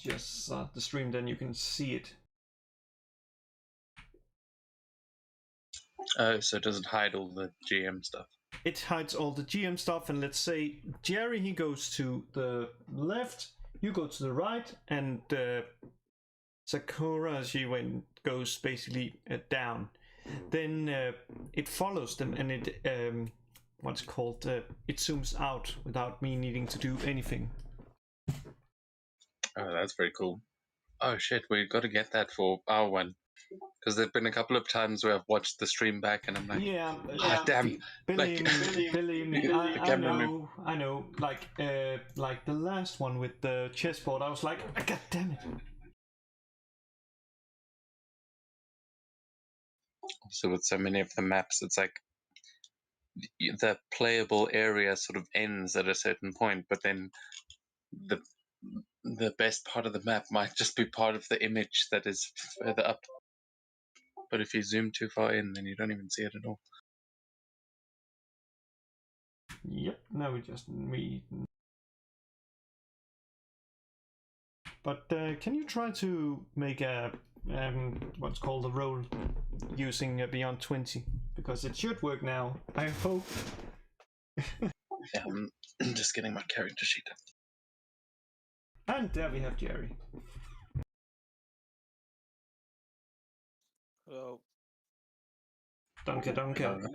just the stream, then you can see it. So it doesn't hide all the GM stuff. It hides all the GM stuff, and let's say Jerry, he goes to the left, you go to the right, and Sakura, she goes basically down. Then it follows them, and it what's called it zooms out without me needing to do anything. Oh, that's very cool. Oh shit, we've got to get that for our one. Because there've been a couple of times where I've watched the stream back and I'm like, damn, believe me, the camera move. I know. Like the last one with the chessboard, I was like, God damn it. So with so many of the maps, it's like the playable area sort of ends at a certain point, but then the best part of the map might just be part of the image that is further up. But if you zoom too far in, then you don't even see it at all. Yep, now we just read. But can you try to make a what's called a roll using Beyond 20? Because it should work now, I hope. Yeah, I'm just getting my character sheet up. And there we have Jerry. Hello. Danke, danke.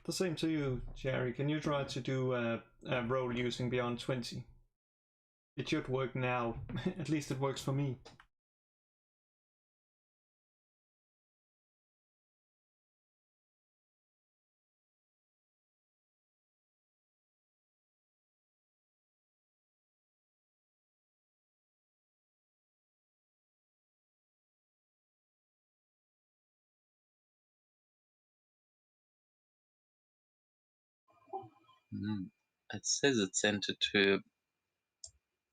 The same to you, Jerry. Can you try to do a roll using Beyond 20? It should work now. At least it works for me. It says it's sent it to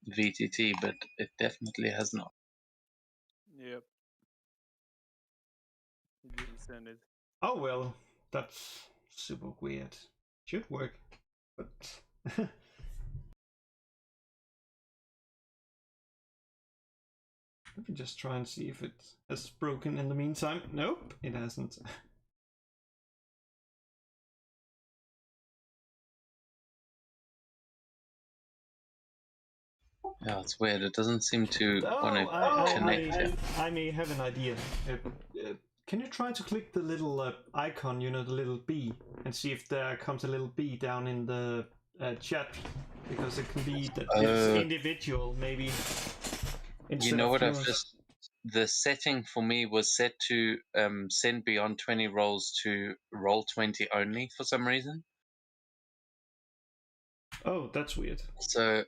VTT, but it definitely has not. Yep. He didn't send it. Oh well, that's super weird. Should work, but let me just try and see if it has broken in the meantime. Nope, it hasn't. Yeah, it's weird. It doesn't seem to want to connect. I may have an idea. Can you try to click the little icon, you know, the little bee, and see if there comes a little bee down in the chat? Because it can be that it's individual, maybe. You know what? I've just the setting for me was set to send Beyond 20 rolls to Roll20 only for some reason. Oh, that's weird. So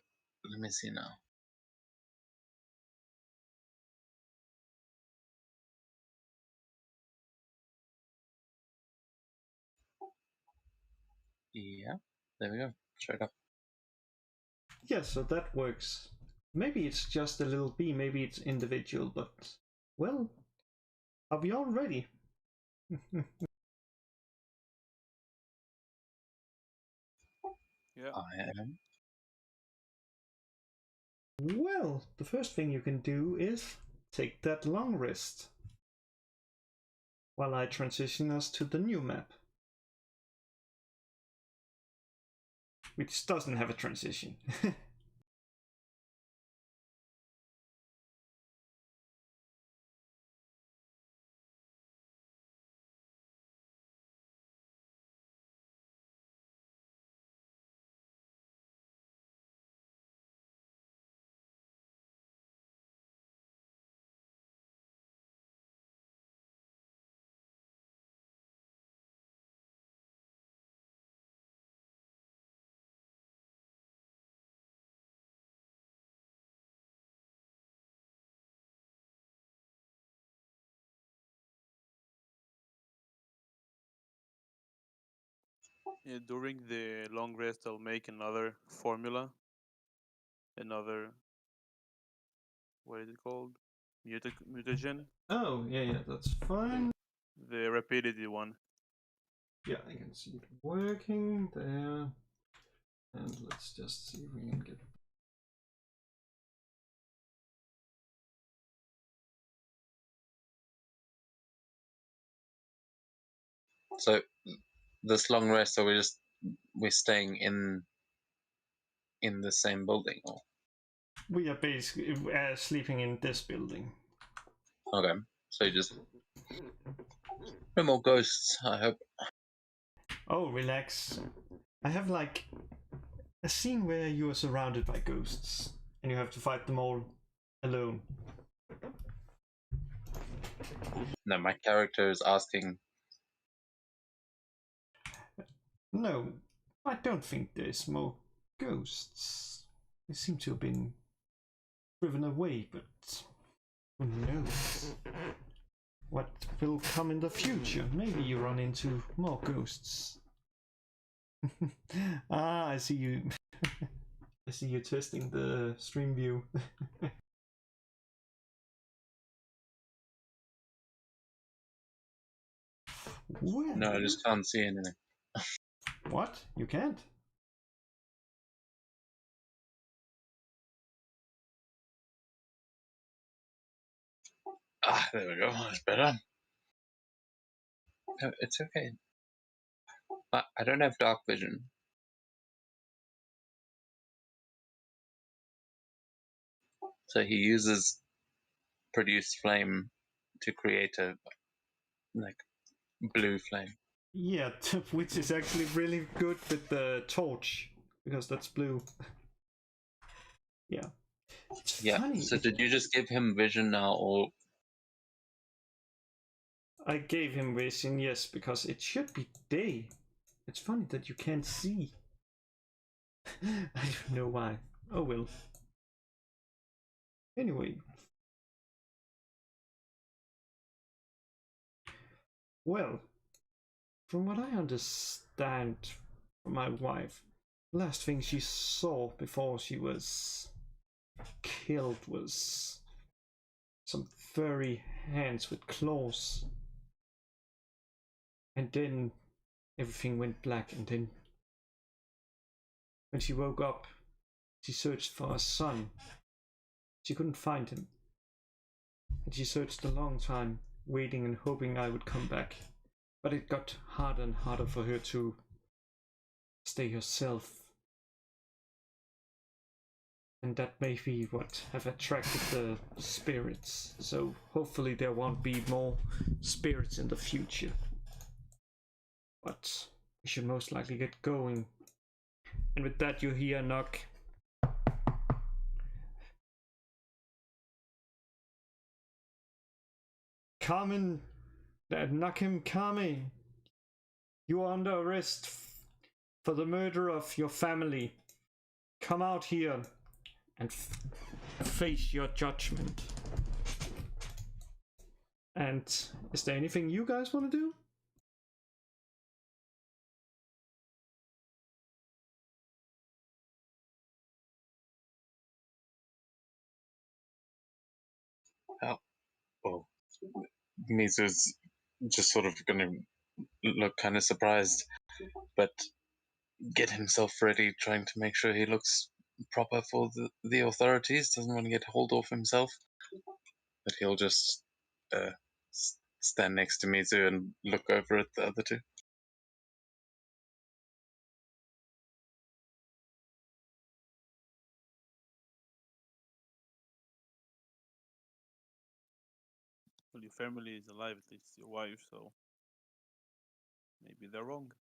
let me see now. Yeah, there we go. Straight up. Yeah, so that works. Maybe it's just a little bee, maybe it's individual, but well, are we all ready? Yeah. I am. Well, the first thing you can do is take that long rest while I transition us to the new map, which doesn't have a transition. Yeah, during the long rest, I'll make another formula, another what is it called? Mutagen. Oh, yeah, that's fine. The rapidity one. Yeah, I can see it working there. And let's just see if we can get. So this long rest, are we're staying in the same building? Or? We are basically sleeping in this building. Okay, so just no more ghosts, I hope. Oh, relax. I have like a scene where you are surrounded by ghosts and you have to fight them all alone. No, my character is asking. No, I don't think there's more ghosts. They seem to have been driven away, but who knows what will come in the future. Maybe you run into more ghosts. Ah, I see you. I see you testing the stream view. Well, No, I just can't see anything. what? You can't? Ah, there we go. That's better. No, it's okay. I don't have dark vision. So he uses produce flame to create a like blue flame. Yeah, which is actually really good with the torch because that's blue. Yeah. It's funny. So did you just give him vision now, or? I gave him vision, yes, because it should be day. It's funny that you can't see. I don't know why. Oh well. Anyway. Well, from what I understand from my wife, the last thing she saw before she was killed was some furry hands with claws. And then everything went black, and then when she woke up, she searched for her son. She couldn't find him. And she searched a long time, waiting and hoping I would come back. But it got harder and harder for her to stay herself. And that may be what have attracted the spirits. So hopefully there won't be more spirits in the future. But we should most likely get going. And with that you hear a knock. Carmen, Nakim Kami, you are under arrest for the murder of your family. Come out here and face your judgment. And is there anything you guys want to do? Well, Mizu's just sort of going to look kind of surprised, but get himself ready, trying to make sure he looks proper for the authorities. Doesn't want to get hold of himself, but he'll just stand next to Mizu and look over at the other two. Well, your family is alive, at least your wife, so maybe they're wrong.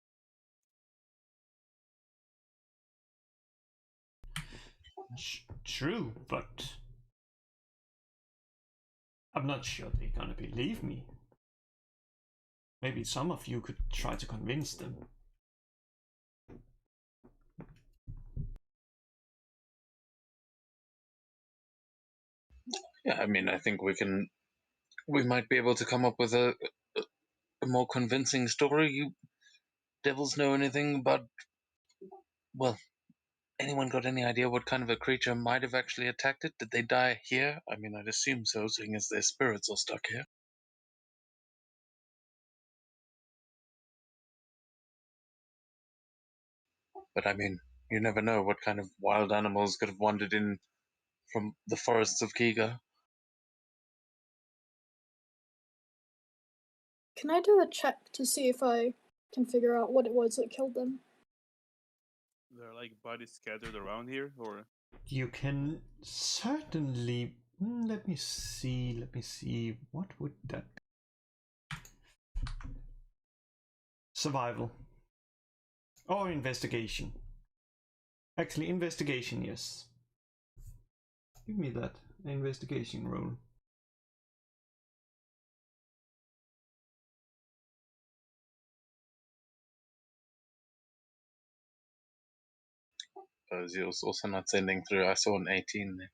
True, but I'm not sure they're gonna believe me. Maybe some of you could try to convince them. Yeah, I mean, I think we might be able to come up with a more convincing story. You devils know anything about, well, anyone got any idea what kind of a creature might have actually attacked it? Did they die here? I mean, I'd assume so, seeing as their spirits are stuck here. But I mean, you never know what kind of wild animals could have wandered in from the forests of Kiga. Can I do a check to see if I can figure out what it was that killed them? There are like bodies scattered around here, or You can certainly. Let me see. Let me see. What would that be? Survival. Or investigation. Actually, investigation, yes. Give me that. Investigation roll. You're also not sending through. I saw an 18 there.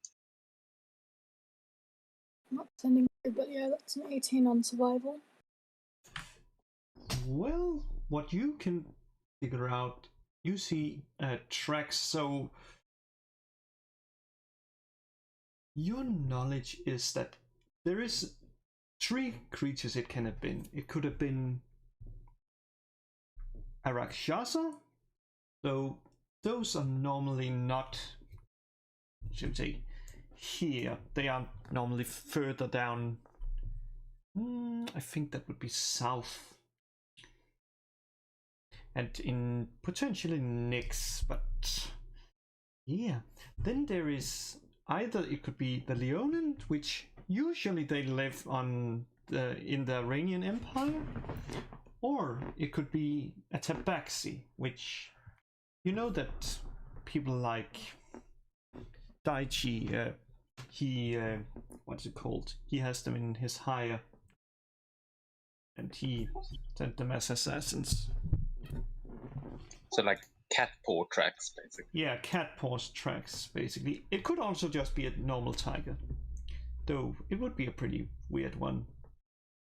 Not sending through, but yeah, that's an 18 on survival. Well, what you can figure out, you see tracks, so your knowledge is that there is 3 creatures it can have been. It could have been a Rakshasa, so those are normally not, should I say, here. They are normally further down. I think that would be south. And in potentially Nyx, but yeah. Then there is either it could be the Leonin, which usually they live on in the Iranian Empire, or it could be a Tabaxi, which you know that people like Daichi, he what's it called? He has them in his hire, and he sent them as assassins. So like cat paw tracks, basically. Yeah, cat paws tracks, basically. It could also just be a normal tiger, though it would be a pretty weird one,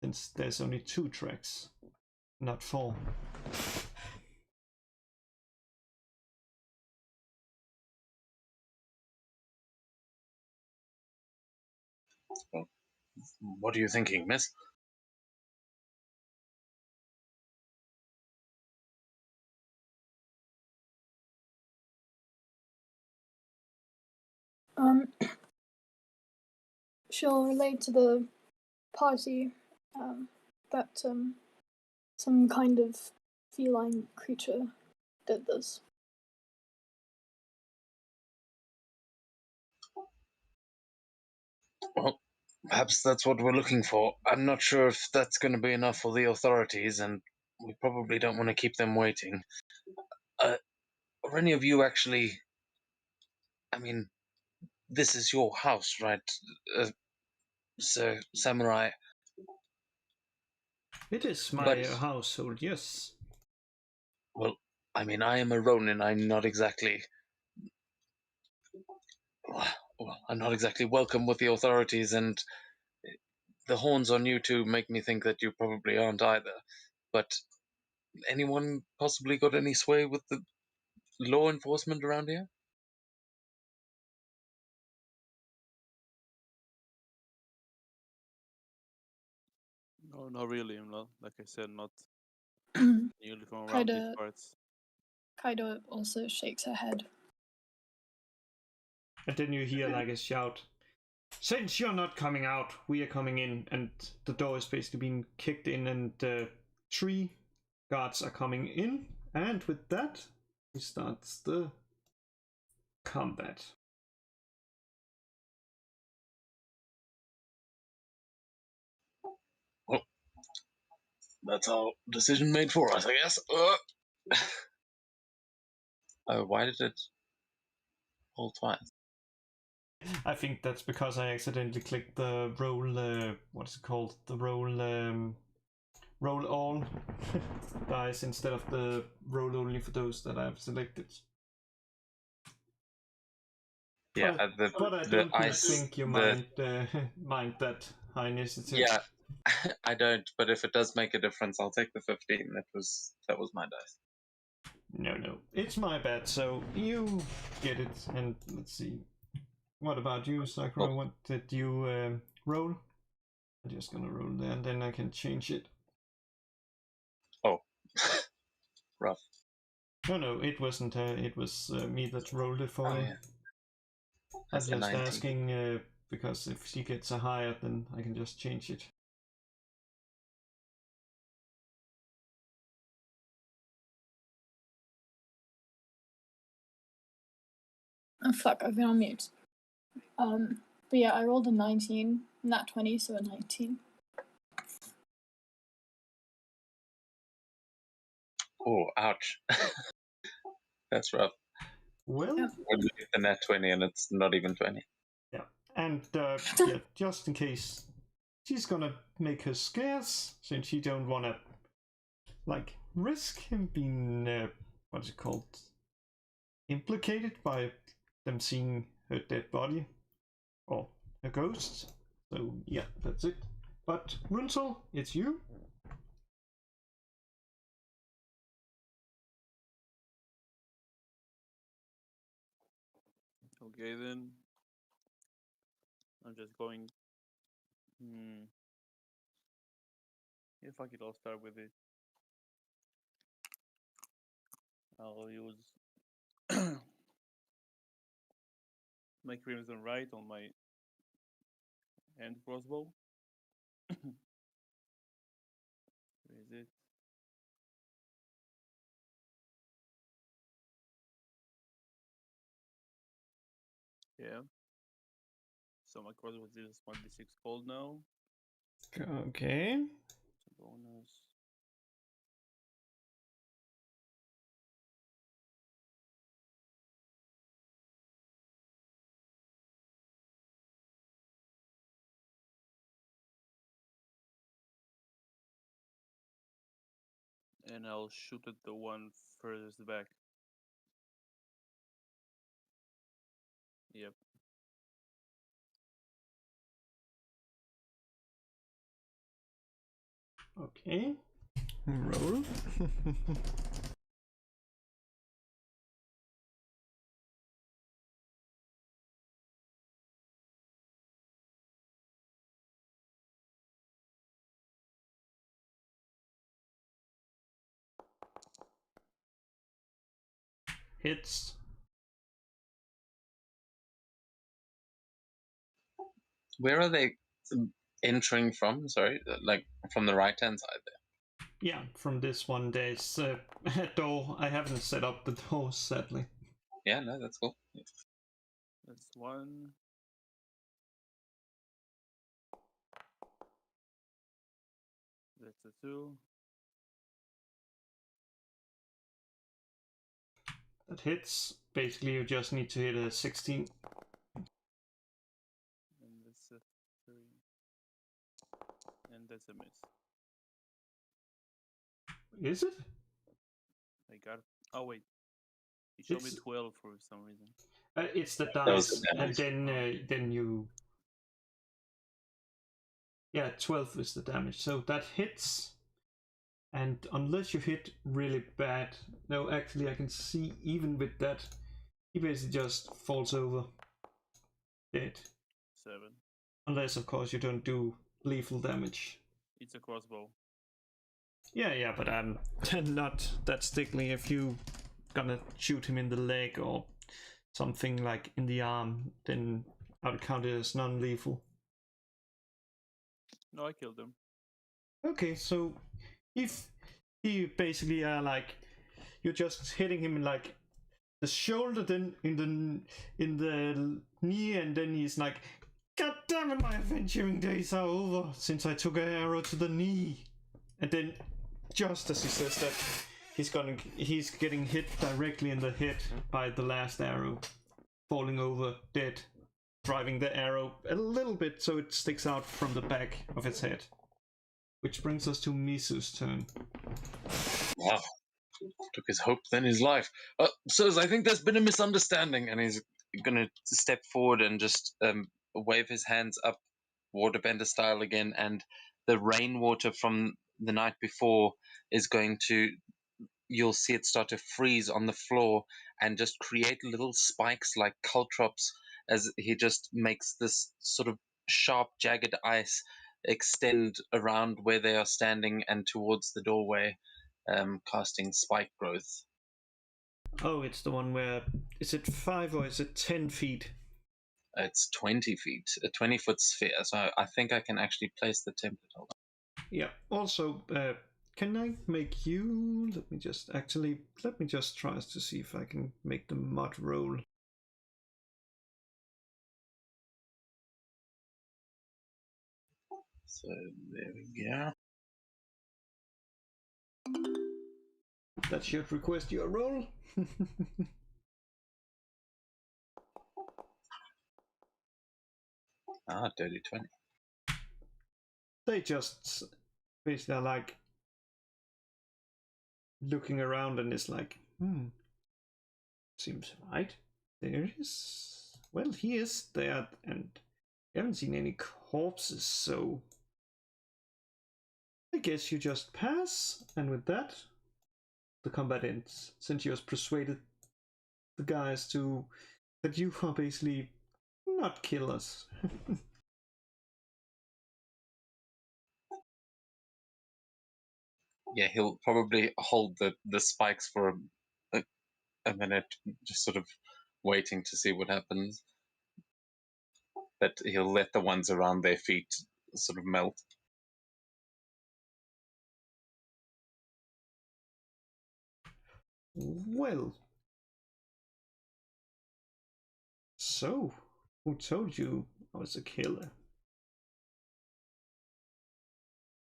since there's only 2 tracks, not 4. Well, what are you thinking, miss? She'll relate to the party that some kind of feline creature did this. Well, perhaps that's what we're looking for. I'm not sure if that's going to be enough for the authorities, and we probably don't want to keep them waiting. Are any of you actually... I mean, this is your house, right, Sir Samurai? It is my household, yes. Well, I mean, I am a Ronin. I'm not exactly... Well, I'm not exactly welcome with the authorities, and the horns on you two make me think that you probably aren't either. But anyone possibly got any sway with the law enforcement around here? no, not really. Not like I said, not nearly from around these parts. Kaido also shakes her head. And then you hear like a shout, "Since you're not coming out, we are coming in," and the door is basically being kicked in, and 3 guards are coming in, and with that, we start the combat. Well, that's our decision made for us, I guess. Why did it hold twice? I think that's because I accidentally clicked the roll, what's it called? The roll all dice instead of the roll only for those that I've selected. Yeah, but I don't think you mind that high initiative. Yeah, I don't. But if it does make a difference, I'll take the 15. That was my dice. No. It's my bad, so you get it. And let's see. What about you, Sakura? Oh. What did you roll? I'm just gonna roll there, and then I can change it. Oh. Rough. No, it wasn't her. It was me that rolled it for Oh, you. yeah. I'm That's a just 19. asking because if she gets a higher, then I can just change it. Oh fuck, I've been on mute. But yeah, I rolled a 19, not 20, so a 19. Oh, ouch. That's rough. Well, Yeah. We're looking at the net 20 and it's not even 20. yeah. And yeah, just in case, she's gonna make her scarce, since she don't wanna like risk him being what's it called, implicated by them seeing her dead body or a ghost. So yeah, that's it. But Runsel, it's you. Okay then. I'm just going. Yeah, fuck it. I'll start with it. I'll use my Crimson Right on my hand crossbow. Where is it? Yeah. So my crossbow is 1d6 cold now. Okay. It's a bonus. And I'll shoot at the one furthest back. Yep. Okay. Roll. Hits. Where are they entering from? Sorry, like from the right hand side there. Yeah, from this one, there's a door. I haven't set up the door, sadly. Yeah, no, that's cool. That's one. That's a two. That hits. Basically, you just need to hit a 16. And that's a three. And that's a miss. Is it? I got. Oh wait. It showed me It's 12 for some reason. it's the That was dice, the and damage. then you. Yeah, 12 is the damage. So that hits. And unless you hit really bad, no, actually, I can see even with that, he basically just falls over dead. 7. Unless, of course, you don't do lethal damage. It's a crossbow. Yeah, but I'm not that stickly if you gonna shoot him in the leg or something like in the arm, then I'll count it as non-lethal. No, I killed him. Okay, so if you basically are like, you're just hitting him in like the shoulder, then in the knee, and then he's like, God damn it, my adventuring days are over since I took an arrow to the knee. And then just as he says that, he's getting hit directly in the head by the last arrow, falling over dead, driving the arrow a little bit so it sticks out from the back of its head. Which brings us to Misu's turn. Wow. Took his hope, then his life. Sirs, I think there's been a misunderstanding. And he's going to step forward and just wave his hands up, waterbender style again. And the rainwater from the night before is going to you'll see it start to freeze on the floor and just create little spikes like caltrops as he just makes this sort of sharp, jagged ice extend around where they are standing and towards the doorway, casting spike growth. Oh, it's the one where, is it 5 or is it 10 feet? It's 20 feet, a 20-foot sphere, so I think I can actually place the template. Hold on. Yeah, also, can I make you, let me just try to see if I can make the mod roll. So there we go. That should request your roll. Dirty 20. They just basically are like looking around and it's like, seems right. There is, well, he is there and we haven't seen any corpses, so I guess you just pass, and with that, the combat ends, since you have persuaded the guys that you are basically not kill us. Yeah, he'll probably hold the spikes for a minute, just sort of waiting to see what happens. But he'll let the ones around their feet sort of melt. Well, so who told you I was a killer?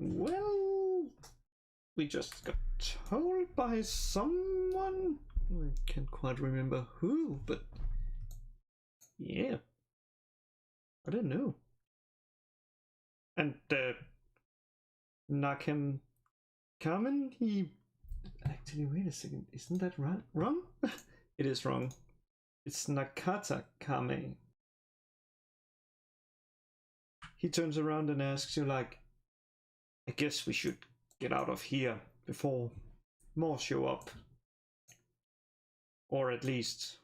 Well, we just got told by someone. I can't quite remember who, but yeah, I don't know. And Nakem Kamen, he actually, wait a second, isn't that right? Wrong? It is wrong. It's Nakata Kame. He turns around and asks you like, I guess we should get out of here before more show up. Or at least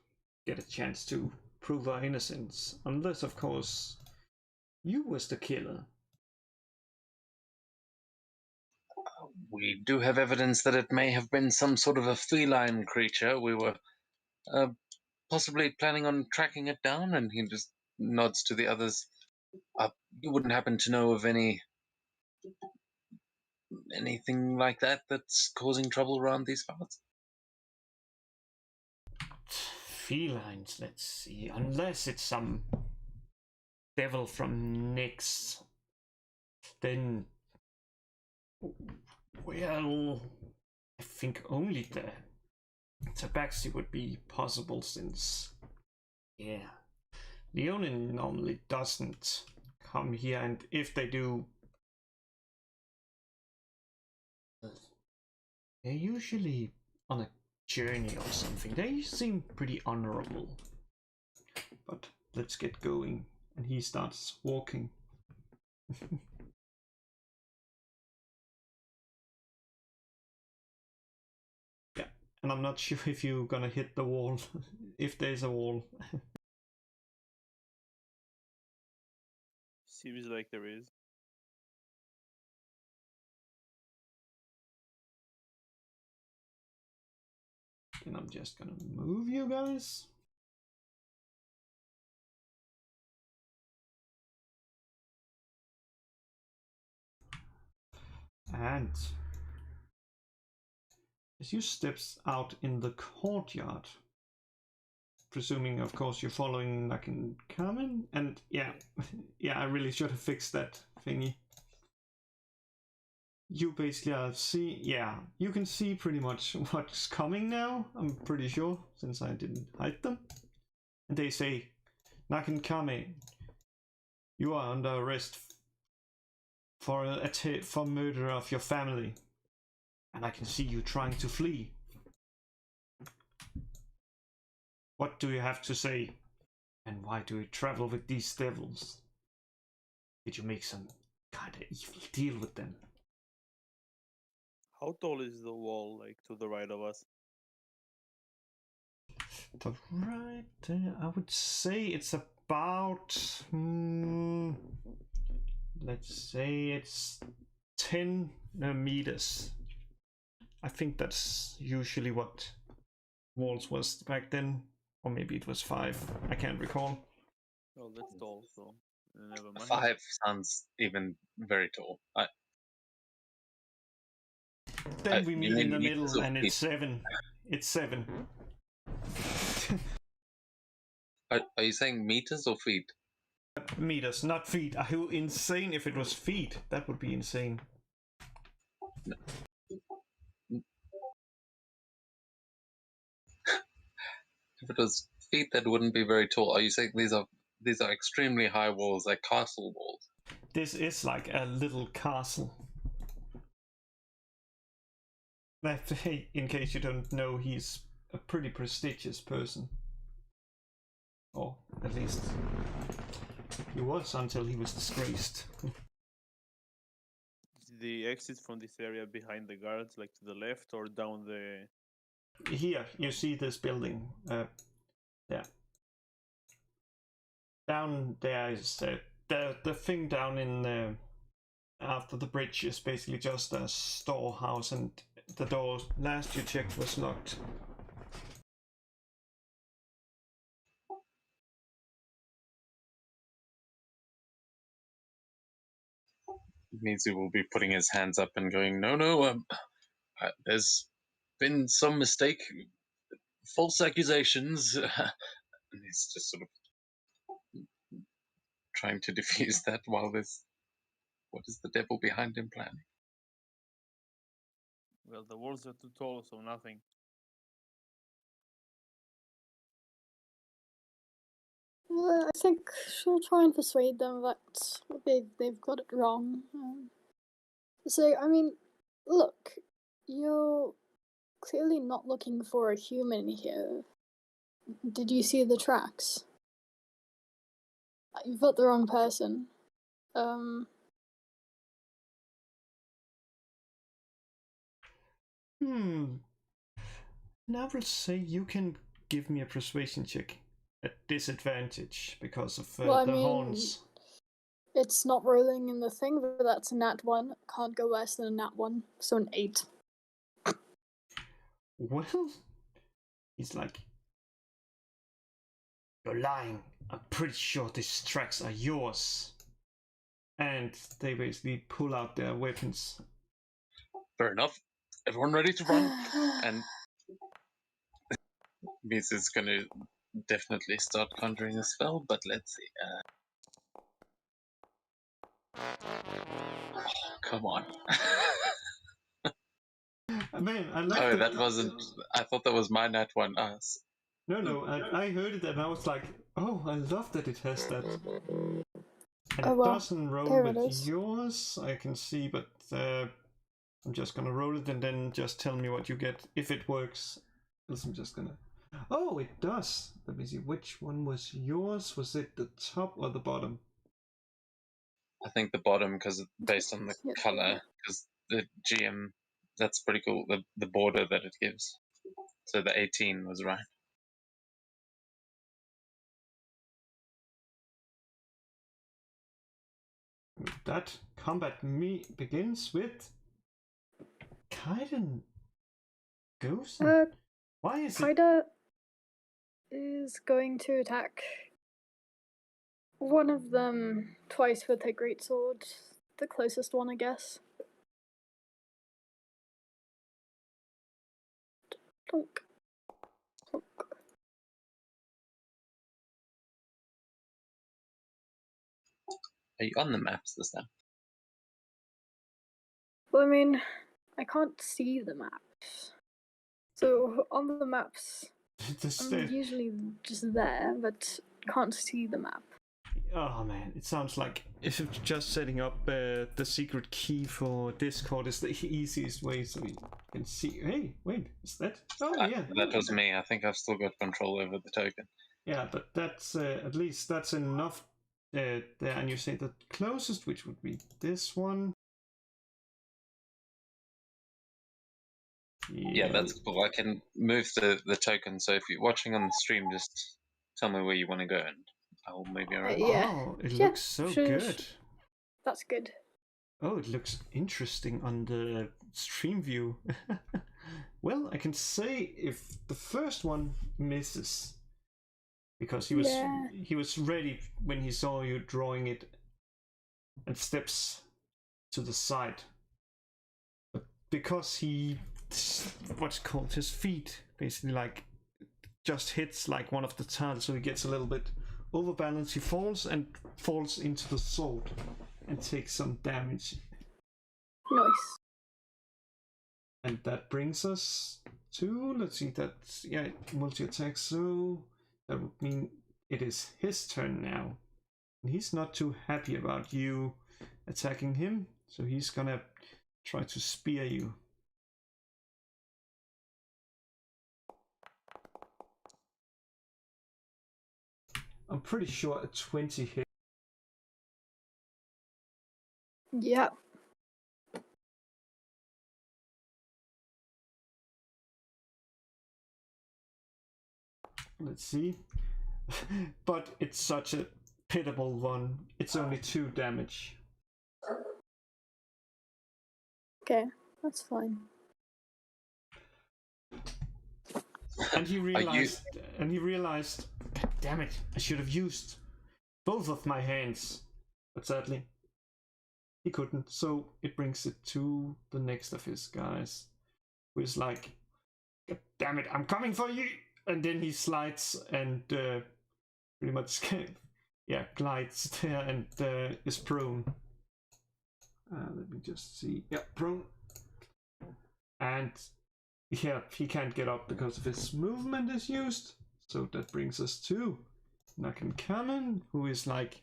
get a chance to prove our innocence. Unless, of course, you was the killer. We do have evidence that it may have been some sort of a feline creature. We were possibly planning on tracking it down, and he just nods to the others. You wouldn't happen to know of anything like that that's causing trouble around these parts? Felines, let's see. Unless it's some devil from Nyx, then, well, I think only the Tabaxi would be possible, since, yeah, Leonin normally doesn't come here, and if they do, they're usually on a journey or something. They seem pretty honorable. But let's get going. And he starts walking. Yeah, and I'm not sure if you're gonna hit the wall, if there's a wall. Seems like there is. And I'm just gonna move you guys. And as you steps out in the courtyard, presuming of course you're following Nakin Kamen, and yeah, I really should have fixed that thingy. You basically you can see pretty much what's coming now, I'm pretty sure, since I didn't hide them. And they say, Nakin Kame, you are under arrest for murder of your family. And I can see you trying to flee. What do you have to say? And why do you travel with these devils? Did you make some kind of evil deal with them? How tall is the wall, like, to the right of us? The right there, I would say it's about. Let's say it's 10 meters. I think that's usually what walls was back then, or maybe it was 5. I can't recall. Oh, that's tall, so never mind. 5 sounds even very tall. Then we you meet in mean the meters middle, or and feet? it's 7. It's 7. Are you saying meters or feet? Meters, not feet. Are you insane? If it was feet, that would be insane. If it was feet, that wouldn't be very tall. Are you saying these are extremely high walls, like castle walls? This is like a little castle. That, hey, in case you don't know, he's a pretty prestigious person. Or at least he was until he was disgraced. The exit from this area behind the guards, like to the left or down the... Here, you see this building. Yeah. Down there is the thing down in after the bridge is basically just a storehouse, and the door last you checked was locked. Mizu will be putting his hands up and going, no, there's been some mistake, false accusations. And he's just sort of trying to defuse that while there's, what is the devil behind him planning? Well, the walls are too tall, so nothing. I think she'll try and persuade them that they've got it wrong. So, I mean, look, you're clearly not looking for a human here. Did you see the tracks? You've got the wrong person. And I will say you can give me a persuasion check at disadvantage because of the horns. It's not rolling in the thing, but that's a nat 1. Can't go worse than a nat 1, so an 8. Well, he's like, you're lying. I'm pretty sure these tracks are yours. And they basically pull out their weapons. Fair enough. Everyone ready to run? And Miz is going to definitely start conjuring a spell, but let's see. Oh, come on. Man, I love Oh, that wasn't. I thought that was my nat 1. No, I heard it and I was like, oh, I love that it has that. And Oh, it well, doesn't roll there it with is. yours, I can see, but I'm just gonna roll it and then just tell me what you get if it works. Else I'm just gonna. Oh, it does. Let me see. Which one was yours? Was it the top or the bottom? I think the bottom, because based on the Yeah. color, because the GM, that's pretty cool. The border that it gives. So the 18 was right. That combat begins with Kaiden goes. Why is it? Kaida is going to attack one of them twice with her greatsword. The closest one, I guess. Donk. Donk. Are you on the maps this time? Well, I mean, I can't see the maps. So on the maps, I'm usually just there, but can't see the map. Oh man, it sounds like if just setting up the secret key for Discord is the easiest way so you can see. Hey, wait, is that? Oh yeah, that was me. I think I've still got control over the token. Yeah, but that's at least that's enough there. And you say the closest, which would be this one. Yeah, that's cool. I can move the token. So if you're watching on the stream, just tell me where you want to go, and I'll move you around. Yeah. Oh, it Yeah, looks so sure, good. That's good. Oh, it looks interesting on the stream view. Well, I can say if the first one misses, because he was ready when he saw you drawing it and steps to the side. But because he, what's called, his feet basically like just hits like one of the tiles, so he gets a little bit overbalanced. He falls into the sword and takes some damage. Nice. And that brings us to, let's see, that's, yeah, multi-attack, so that would mean it is his turn now. And he's not too happy about you attacking him, so he's gonna try to spear you. I'm pretty sure a 20 hit. Yeah. Let's see. But it's such a pitiable one. It's only 2 damage. Okay, that's fine. And he realized, God damn it, I should have used both of my hands. But sadly, he couldn't. So it brings it to the next of his guys, who is like, God damn it, I'm coming for you. And then he slides and pretty much, yeah, glides there and is prone. Let me just see. Yeah, prone. And yeah, he can't get up because of his movement is used. So that brings us to Nakankamen, who is like,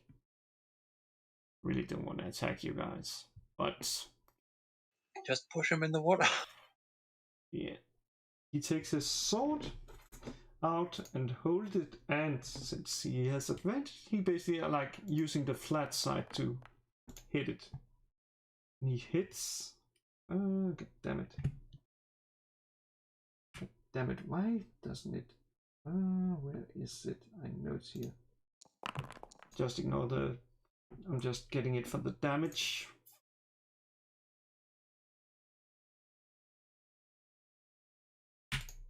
really don't want to attack you guys, but just push him in the water. Yeah, he takes his sword out and hold it, and since he has advantage, he basically like using the flat side to hit it. And he hits. God damn it! God damn it! Why doesn't it? Where is it? I know it's here. Just ignore the. I'm just getting it for the damage.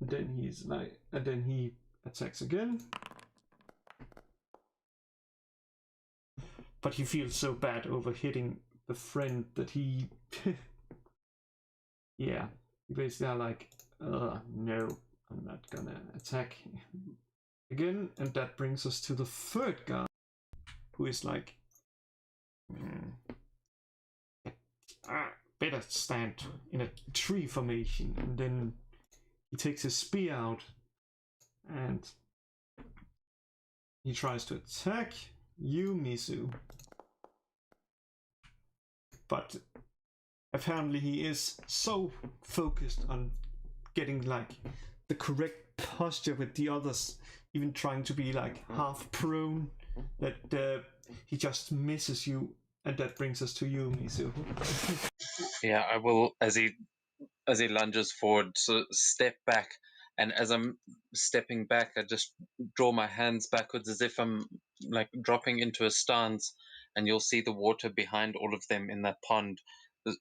And then he's like, and then he attacks again. But he feels so bad over hitting the friend that he, yeah, he basically like, no, I'm not gonna attack again. And that brings us to the third guy, who is like, better stand in a tree formation. And then he takes his spear out and he tries to attack you, Mizu. But apparently he is so focused on getting like the correct posture with the others, even trying to be like half prone, that he just misses you. And that brings us to you, Mizu. Yeah, I will, as he lunges forward, so step back, and as I'm stepping back, I just draw my hands backwards as if I'm like dropping into a stance, and you'll see the water behind all of them in that pond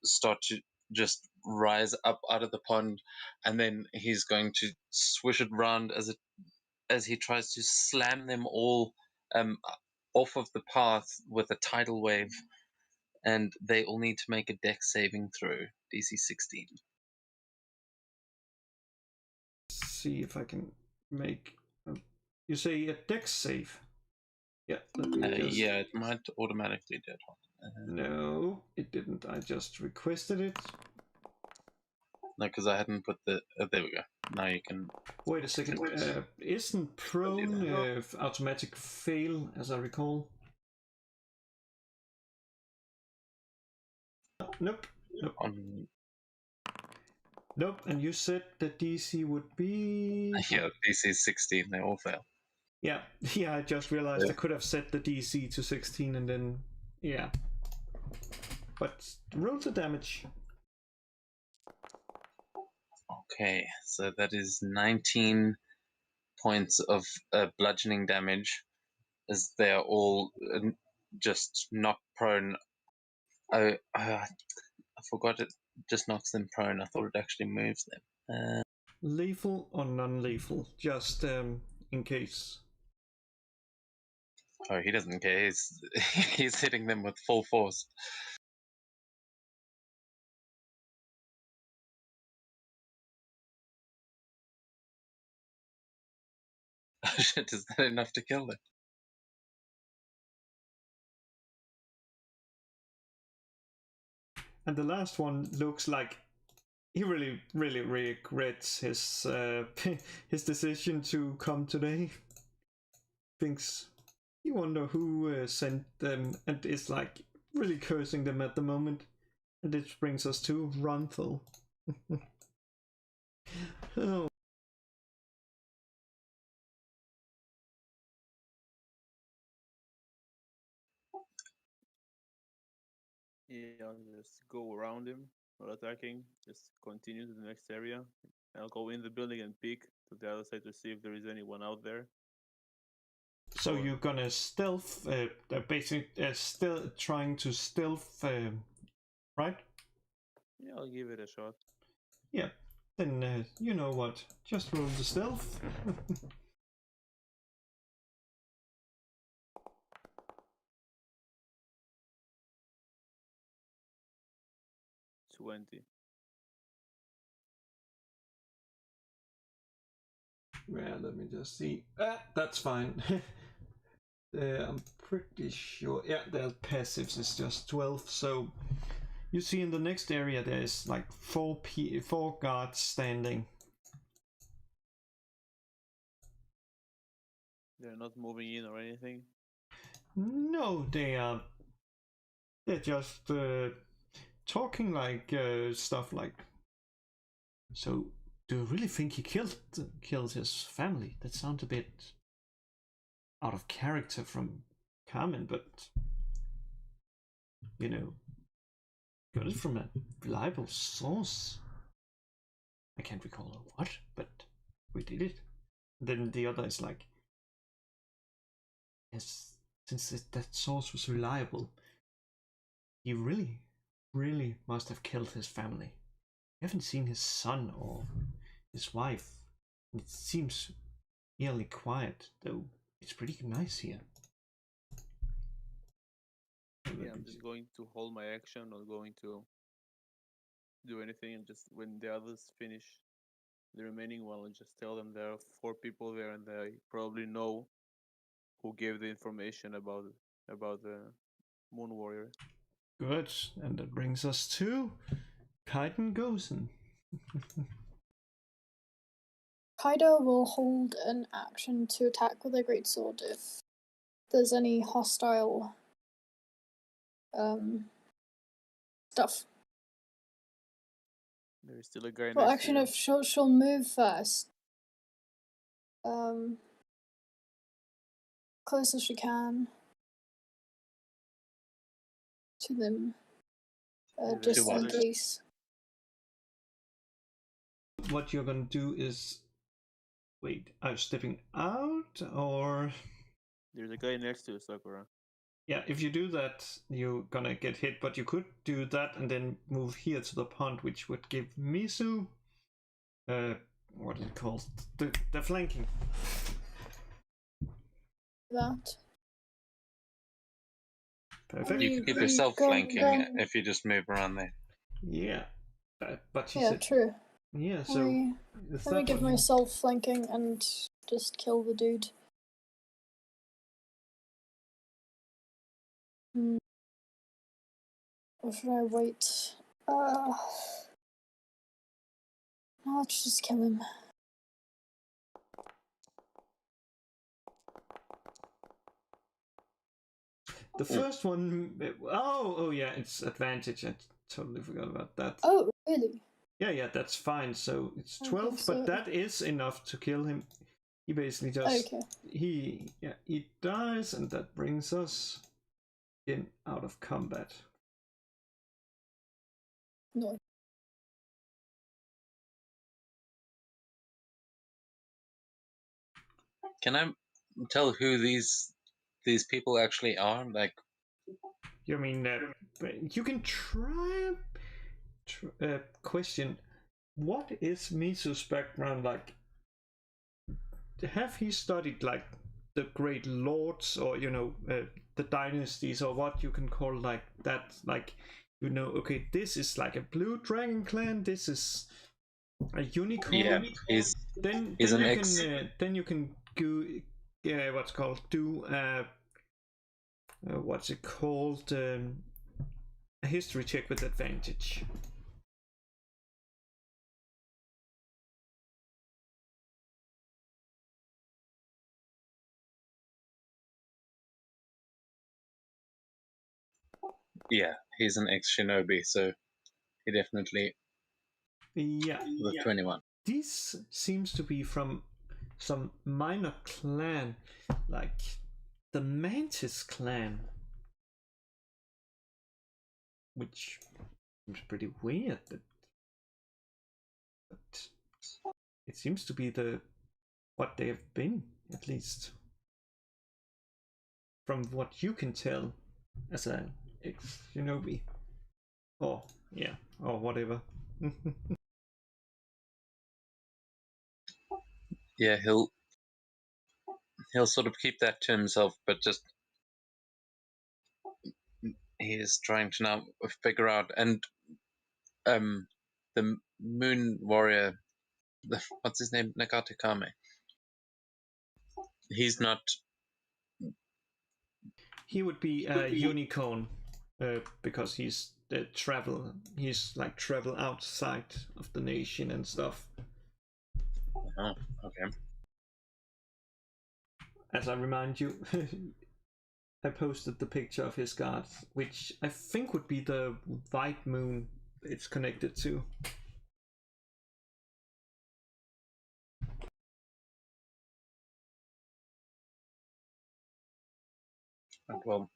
start to just rise up out of the pond, and then he's going to swish it round as he tries to slam them all off of the path with a tidal wave. And they all need to make a dex saving throw, DC 16. See if I can make. You say a dex save? Yeah. Yeah, it might automatically do it. No, it didn't. I just requested it. No, because I hadn't put the. There we go. Now you can. Wait a second. Isn't prone automatic fail, as I recall? Nope. Nope. And you said the DC would be. Yeah, DC 16. They all fail. Yeah. I just realized I could have set the DC to 16 and then. Yeah. But roll the damage. Okay, so that is 19 points of bludgeoning damage, as they are all just knocked prone. I forgot it just knocks them prone. I thought it actually moves them. Lethal or non-lethal? Just in case. Oh, he doesn't care. He's hitting them with full force. Oh shit, is that enough to kill them? And the last one looks like he really, really regrets his his decision to come today. Thinks you wonder who sent them, and is like really cursing them at the moment. And this brings us to Ronthal. Oh. Yeah, I'll just go around him, not attacking. Just continue to the next area. I'll go in the building and peek to the other side to see if there is anyone out there. So you're gonna stealth, basically still trying to stealth, right? Yeah, I'll give it a shot. Yeah. Then you know what? Just roll the stealth. 20. Yeah, let me just see. That's fine. I'm pretty sure. Yeah, their passives is just 12. So you see in the next area there's like four guards standing. They're not moving in or anything. No, they're just talking like stuff like. So, do you really think he killed his family? That sounds a bit out of character from Carmen, but you know, got it from a reliable source. I can't recall what, but we did it. Then the other is like, yes, since that source was reliable, he really must have killed his family. We haven't seen his son or his wife. It seems eerily quiet, though it's pretty nice here. Yeah, I'm just going to hold my action, not going to do anything, and just when the others finish the remaining one, I'll just tell them there are 4 people there and they probably know who gave the information about the Moon Warrior. Good, and that brings us to Kaiden Gosen. Kaido will hold an action to attack with a greatsword if there's any hostile stuff. There is still a guy Well, next actually, to you. no, she'll move first. Close as she can to them, just in case. What you're gonna do is, wait, are you stepping out or? There's a guy next to you, Sakura. Yeah, if you do that, you're gonna get hit, but you could do that and then move here to the pond, which would give Mizu, what is it called? The flanking. That. Perfect. You can keep yourself flanking if you just move around there. Yeah, but she yeah, said. true. Yeah, so let me give myself flanking and just kill the dude. Or should I wait? No, let's just kill him. The first one, oh yeah, it's advantage. I totally forgot about that. Oh, really? Yeah, that's fine. So it's 12, but that is enough to kill him. He basically just he dies, and that brings us in out of combat. No. Can I tell who these people actually are? Like, You mean you can try question what is Mizu's background like? Have he studied like the great lords or the dynasties or what you can call like that, like okay, this is like a blue dragon clan, this is a unicorn. yeah, then he's then an you ex. can then you can go what's called do what's it called, a history check with advantage. Yeah, he's an ex-shinobi, so he definitely Yeah, was 21. this seems to be from some minor clan, like the Mantis clan, which seems pretty weird, but it seems to be what they have been, at least from what you can tell as an ex-shinobi, or whatever. Yeah, he'll sort of keep that to himself, but just he is trying to now figure out. And the Moon Warrior, what's his name, Nagata Kame, he's not. He would be a unicorn, because he's like travel outside of the nation and stuff. Oh, okay. As I remind you, I posted the picture of his guard, which I think would be the white moon it's connected to. Well,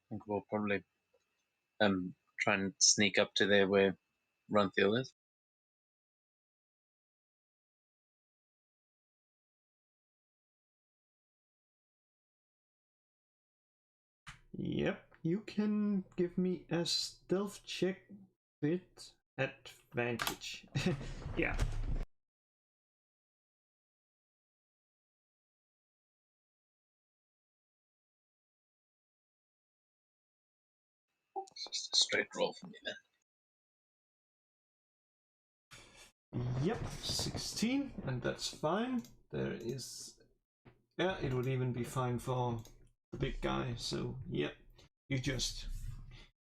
I think we'll probably try and sneak up to there where Runthiel is. Yep, you can give me a stealth check with advantage. Yeah. It's just a straight roll for me then. Yep, 16, and that's fine. There is. Yeah, it would even be fine for the big guy, so yep.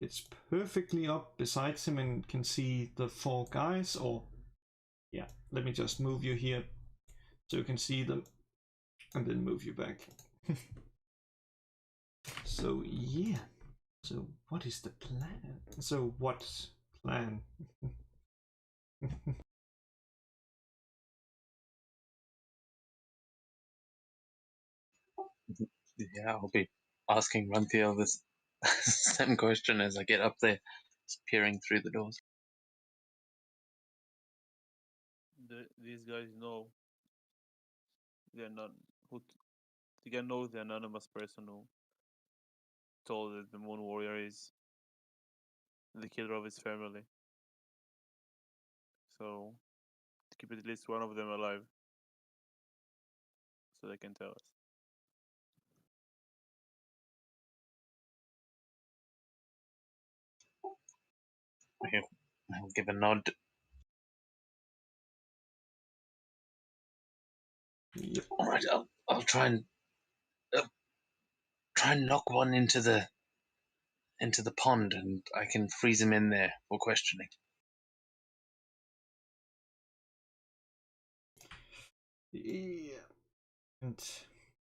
It's perfectly up besides him and can see the 4 guys, or. Yeah, let me just move you here so you can see them and then move you back. So, yeah. So, what is the plan? So, what plan? Yeah, I'll be asking Runthiel this same question as I get up there, just peering through the doors. These guys know they're not they can know the anonymous person who told that the Moon Warrior is the killer of his family. So to keep at least one of them alive, so they can tell us. I'll give a nod. Yep. All right, I'll try and knock one into the pond, and I can freeze him in there for questioning. Yeah. And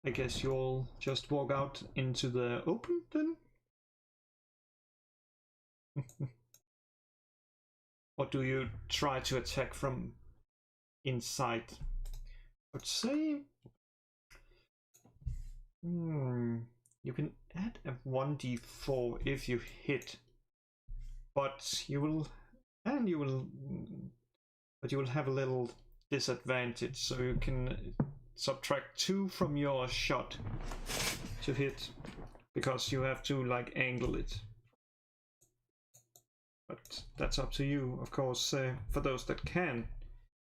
I guess you all just walk out into the open then? Or do you try to attack from inside? I'd say. You can add a 1d4 if you hit, but you will have a little disadvantage. So you can subtract 2 from your shot to hit, because you have to like angle it. But that's up to you, of course. For those that can,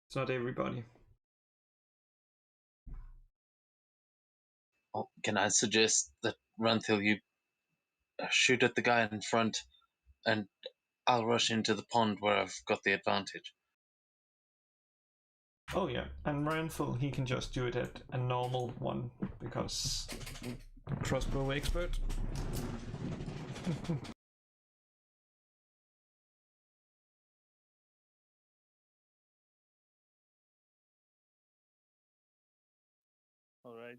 it's not everybody. Oh, can I suggest that Runthil, you shoot at the guy in front, and I'll rush into the pond where I've got the advantage. Oh yeah, and Ranful, he can just do it at a normal one, because crossbow expert. All right.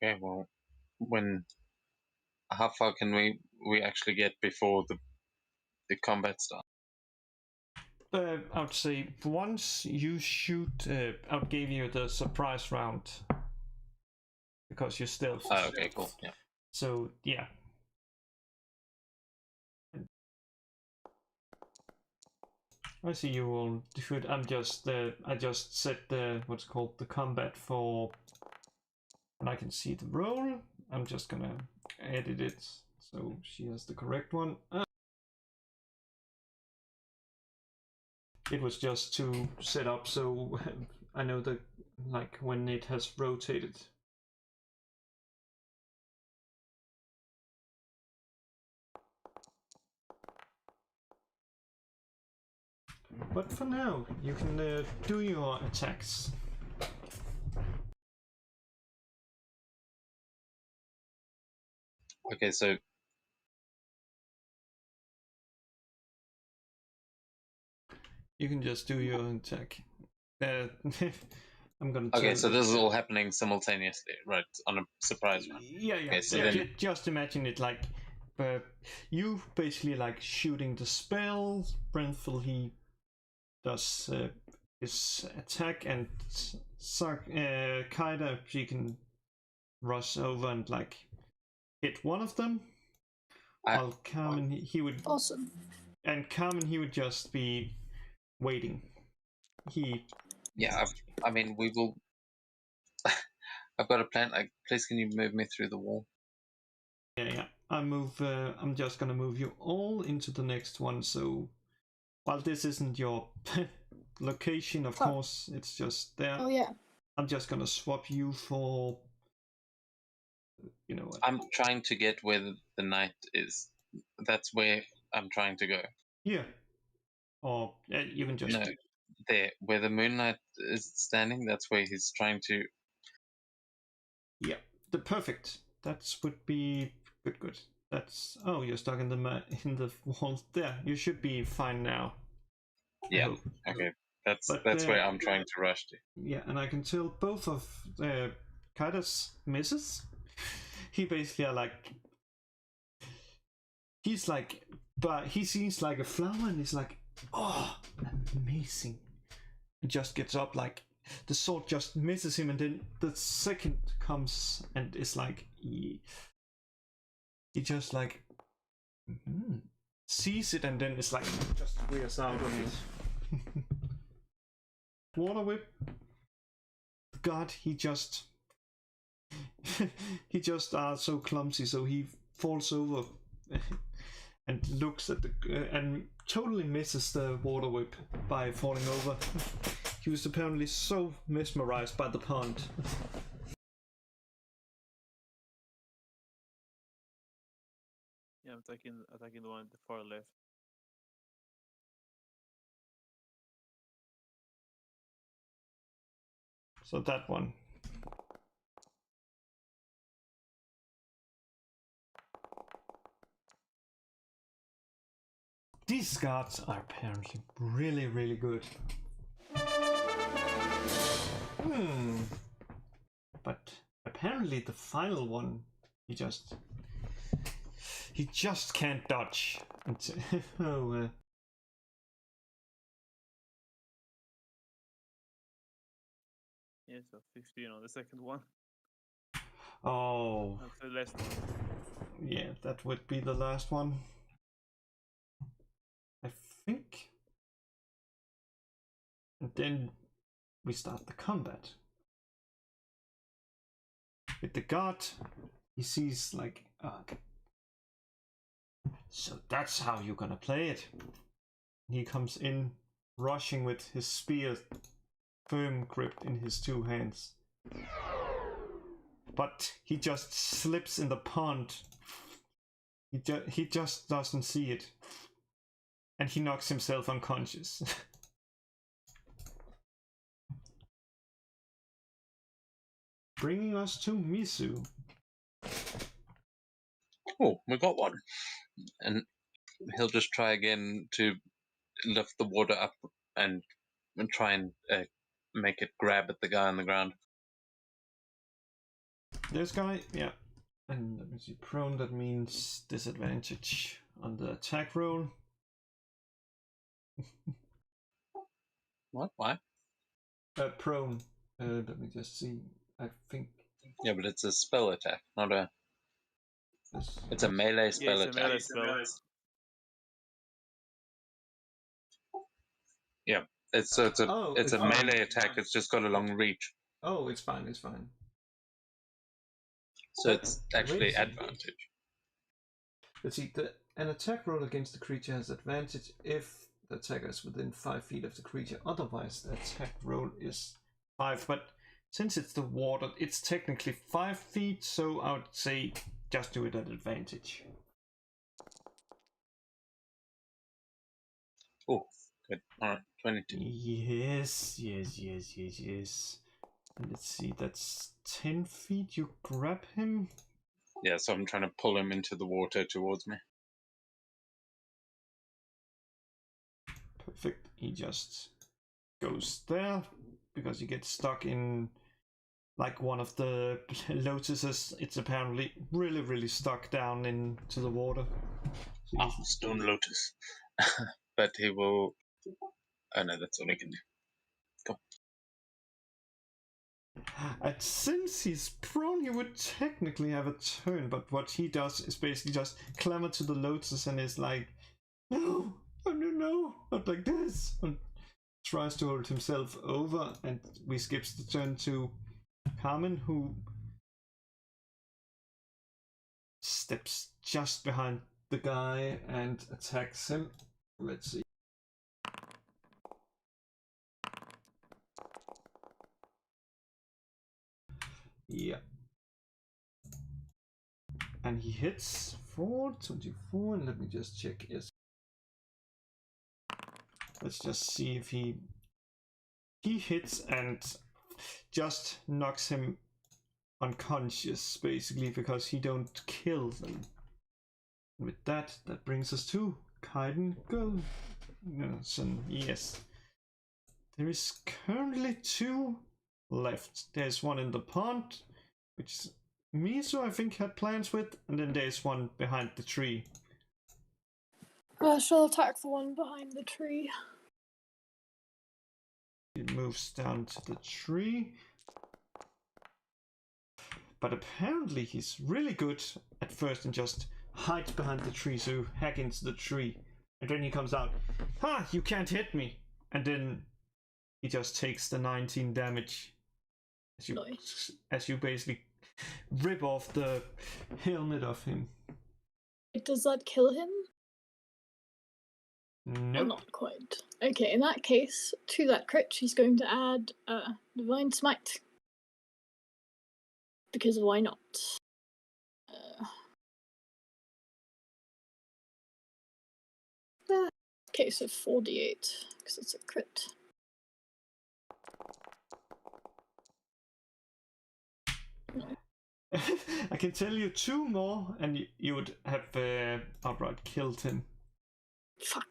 Okay, well, how far can we actually get before the combat starts? I would say once you shoot, I would give you the surprise round, because you're stealth. Oh, okay, cool. Yeah. So yeah. I see you all shoot. I just set the what's called the combat for, and I can see the roll. I'm just gonna edit it so she has the correct one. It was just to set up so I know that like when it has rotated. But for now, you can do your attacks. Okay, so You can just do your attack. I'm gonna. okay, so this is all happening simultaneously, right? On a surprise round. Yeah. Okay, so Yeah, then- just imagine it like you basically like shooting the spell. Brenthal, he does his attack, and Kaida, she can rush over and like hit one of them. While Carmen, he would Awesome. and Carmen, he would just be waiting. Yeah, I mean, we will. I've got a plan. Please, can you move me through the wall? Yeah. I'm just gonna move you all into the next one. So while this isn't your location, of course, it's just there. Oh yeah. I'm just gonna swap you for. You know what? I'm trying to get where the knight is. That's where I'm trying to go. Yeah. Or you can just. No, there, where the Moon Knight is standing. That's where he's trying to. Yeah, the perfect. That would be good. That's you're stuck in the wall. There, you should be fine now. Yeah. Okay. That's where I'm trying to rush to. Yeah, and I can tell both of Kaida's misses. He basically are like. He's like, but he sees like a flower and he's like, oh, amazing. He just gets up like the sword just misses him, and then the second comes and is like he just like sees it, and then it's like just wears out of it. Water whip. God, he just are so clumsy, so he falls over and looks at the and totally misses the water whip by falling over. He was apparently so mesmerized by the pond. Yeah, I'm attacking the one at the far left. So that one. These guards are apparently really, really good. But apparently the final one, he just can't dodge. Oh, Yeah, so 15 on the second one. oh, That's the last one. yeah, that would be the last one. I think. And then we start the combat. With the guard, he sees like, okay. So that's how you're gonna play it. He comes in, rushing with his spear firm gripped in his two hands. But he just slips in the pond. He just doesn't see it. And he knocks himself unconscious. Bringing us to Mizu. Oh, we got one. And he'll just try again to lift the water up and try and make it grab at the guy on the ground. This guy, yeah. And let me see, prone, that means disadvantage on the attack roll. What? Why? Prone. Let me just see. I think. Yeah, but it's a spell attack, not a. This... It's a melee spell Yeah, it's a attack. melee spell. Yeah, it's a melee attack. It's just got a long reach. Oh, it's fine. It's fine. So it's actually advantage. Let's see. An attack roll against the creature has advantage if the attacker is within 5 feet of the creature. Otherwise, the attack roll is 5. But since it's the water, it's technically 5 feet. So I would say just do it at advantage. Oh, good. All right, 22. Yes. And let's see. That's 10 feet. You grab him. Yeah, so I'm trying to pull him into the water towards me. Perfect. He just goes there because he gets stuck in like one of the lotuses. It's apparently really stuck down into the water. So Stone lotus. But he will. Oh no, that's all he can do. Go. And since he's prone, he would technically have a turn, but what he does is basically just clamber to the lotus and is like, no, not like this, and tries to hold himself over. And we skips the turn to Carmen, who steps just behind the guy and attacks him. Let's see. Yeah. And he hits for 24, and let me just check. Yes. Let's just see if he hits and just knocks him unconscious, basically, because he don't kill them. And with that brings us to Kaiden Gulnason. Yes. There is currently 2 left. There's one in the pond, which Mizu, I think, had plans with, and then there's one behind the tree. I shall attack the one behind the tree. He moves down to the tree. But apparently he's really good at first and just hides behind the tree, so hack into the tree. And then he comes out, ha, you can't hit me! And then he just takes the 19 damage. As you basically rip off the helmet of him. Does that kill him? Nope. Or not quite. Okay, in that case, to that crit, she's going to add Divine Smite. Because why not? Okay, so 4d8, because it's a crit. I can tell you 2 more, and you would have outright killed him. Fuck.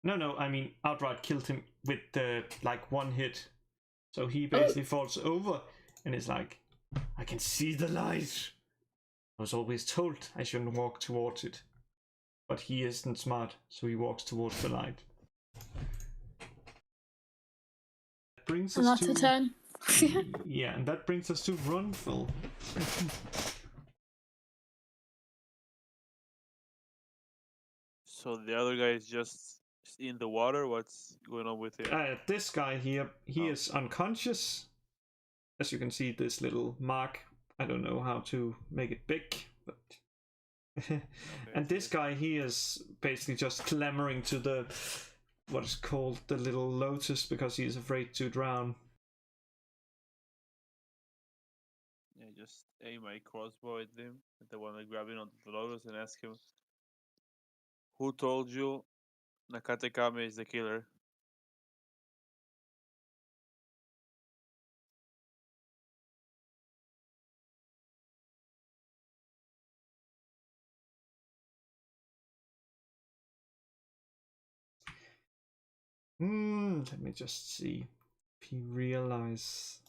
No, I mean outright killed him with like 1 hit. So he basically falls over and is like, I can see the light. I was always told I shouldn't walk towards it. But he isn't smart, so he walks towards the light. That brings And us that's to... a turn. Yeah, and that brings us to Runful. So the other guy is just in the water. What's going on with him? This guy here, he Oh. is unconscious. As you can see, this little mark. I don't know how to make it big, but... And this guy, he is basically just clamoring to the... what is called the little lotus, because he is afraid to drown. Yeah, just aim my crossbow at him, at the one that grabbing onto the lotus, and ask him, who told you Nakate Kame is the killer? Let me just see if he realizes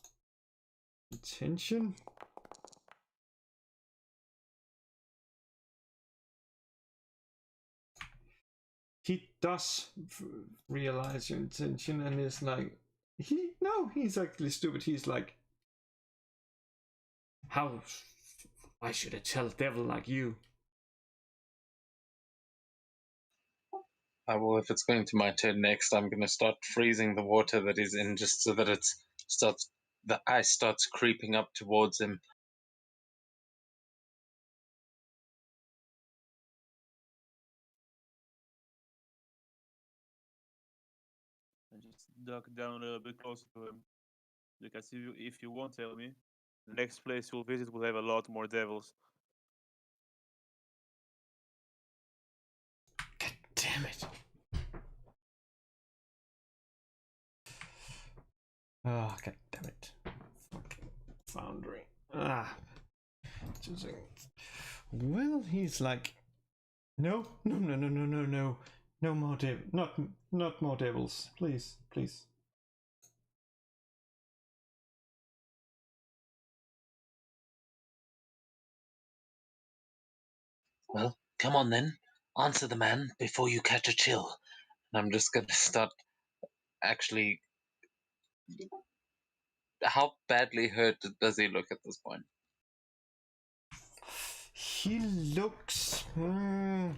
intention. He does realize your intention and is like, he's actually stupid. He's like, why should I tell a devil like you? Well, if it's going to my turn next, I'm going to start freezing the water that he's in, just so that the ice starts creeping up towards him. And just duck down a little bit closer to him. Because if you won't tell me, the next place you'll visit will have a lot more devils. God damn it. Oh, god damn it. Fucking Foundry. 2 seconds. Well, he's like, no. No more not more devils. Please. Well, come on then. Answer the man before you catch a chill. And I'm just going to start actually... How badly hurt does he look at this point? He looks like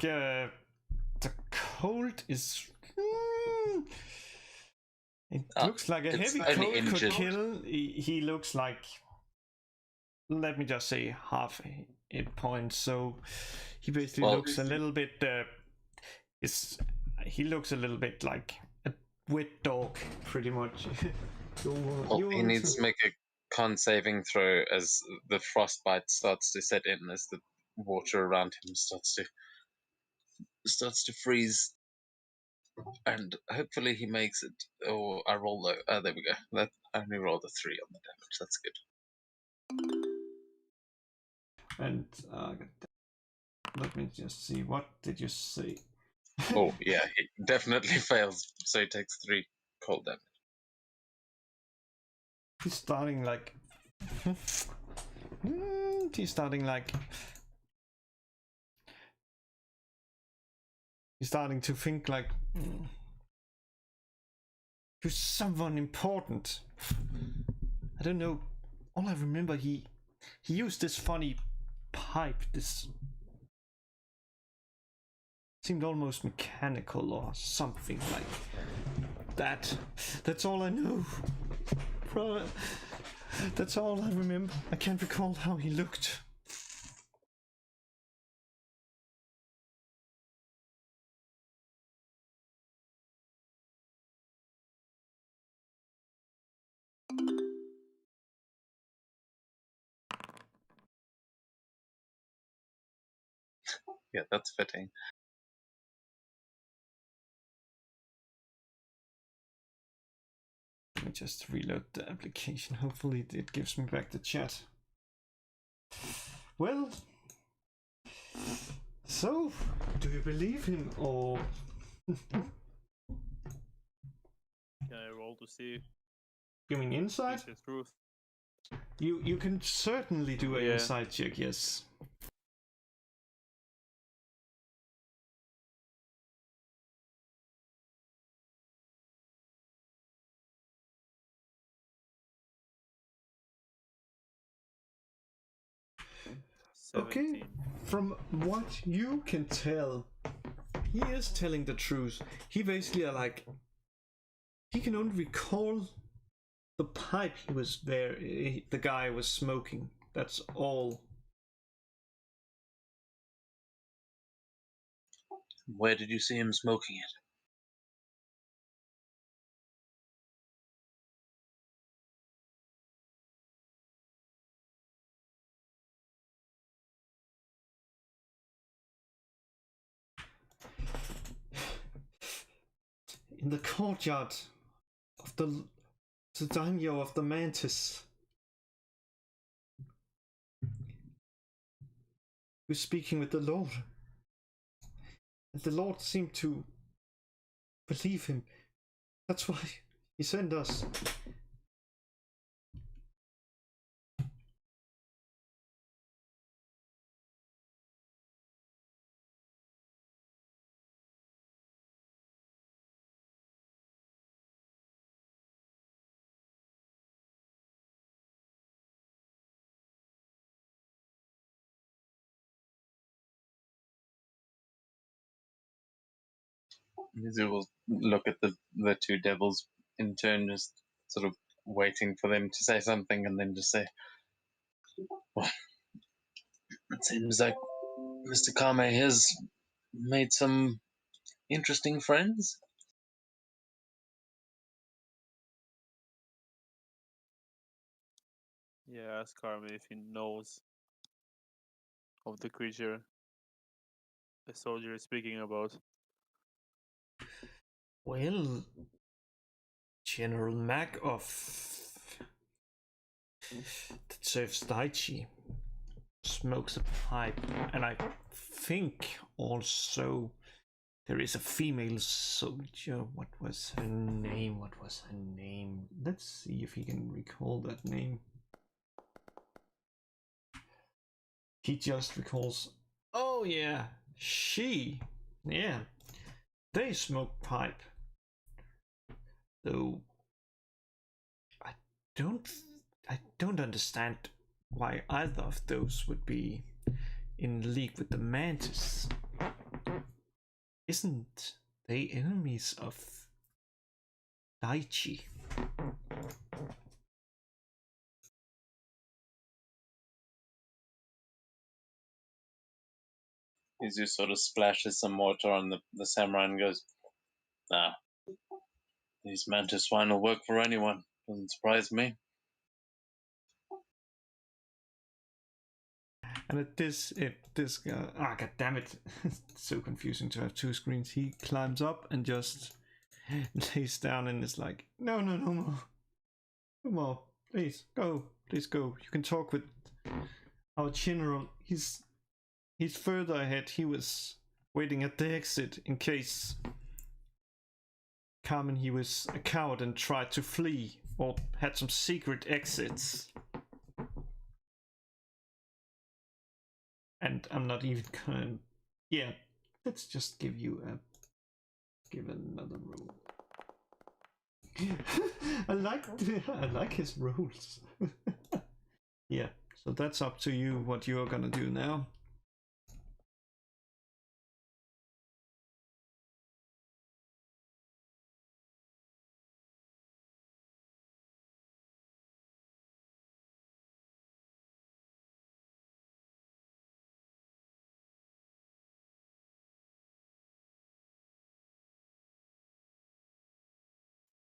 the cold is it looks like a it's heavy only cold injured. could kill. He looks like, let me just say, half a hit point. So he basically looks a little bit he looks a little bit like a wet dog, pretty much. He needs to make a con saving throw as the frostbite starts to set in, as the water around him starts to freeze, and hopefully he makes it. Oh, I roll low. There we go. That I only rolled a 3 on the damage. That's good. And let me just see. What did you say? Oh yeah, he definitely fails. So he takes 3 cold damage. He's starting like he's starting to think like to someone important. I don't know. All I remember, he used this funny pipe. This seemed almost mechanical or something like that. That's all I know. That's all I remember. I can't recall how he looked. Yeah, that's fitting. Let me just reload the application. Hopefully it gives me back the chat. Well, so do you believe him or Can I roll to see You mean if insight? it's the truth? You can certainly do an Yeah. insight check, yes. Okay. 17. From what you can tell, he is telling the truth. He basically like he can only recall the pipe he was there. The guy was smoking. That's all. Where did you see him smoking it? In the courtyard of the daimyo of the Mantis. He was speaking with the Lord. And the Lord seemed to believe him. That's why he sent us. Mizu will look at the two devils in turn, just sort of waiting for them to say something, and then just say, well, it seems like Mr. Kame has made some interesting friends. Yeah, ask Carmen if he knows of the creature the soldier is speaking about. Well, General Mac of that serves Daichi smokes a pipe, and I think also there is a female soldier. What was her name? Let's see if he can recall that name. He just recalls, oh yeah, she. Yeah, they smoke pipe. Though I don't understand why either of those would be in league with the Mantis. Isn't they enemies of Daichi? Mizu sort of splashes some water on the samurai and goes, ah, these mantis swine will work for anyone. Doesn't surprise me. And at this guy, god damn it, it's so confusing to have two screens. He climbs up and just lays down and is like, no more, please go. You can talk with our general. He's further ahead. He was waiting at the exit in case Carmen he was a coward and tried to flee or had some secret exits. And I'm not even gonna. Yeah, let's just give another roll. I like his rolls. Yeah, so that's up to you what you're gonna do now.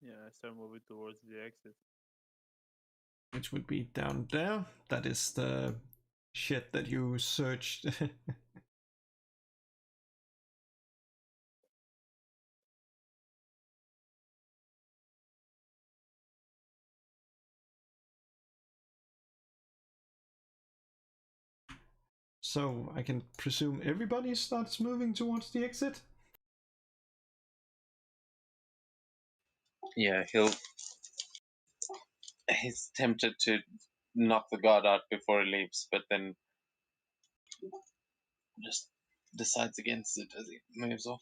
Yeah, I start moving towards the exit. Which would be down there. That is the shit that you searched. So I can presume everybody starts moving towards the exit? Yeah, he's tempted to knock the guard out before he leaves, but then just decides against it as he moves off.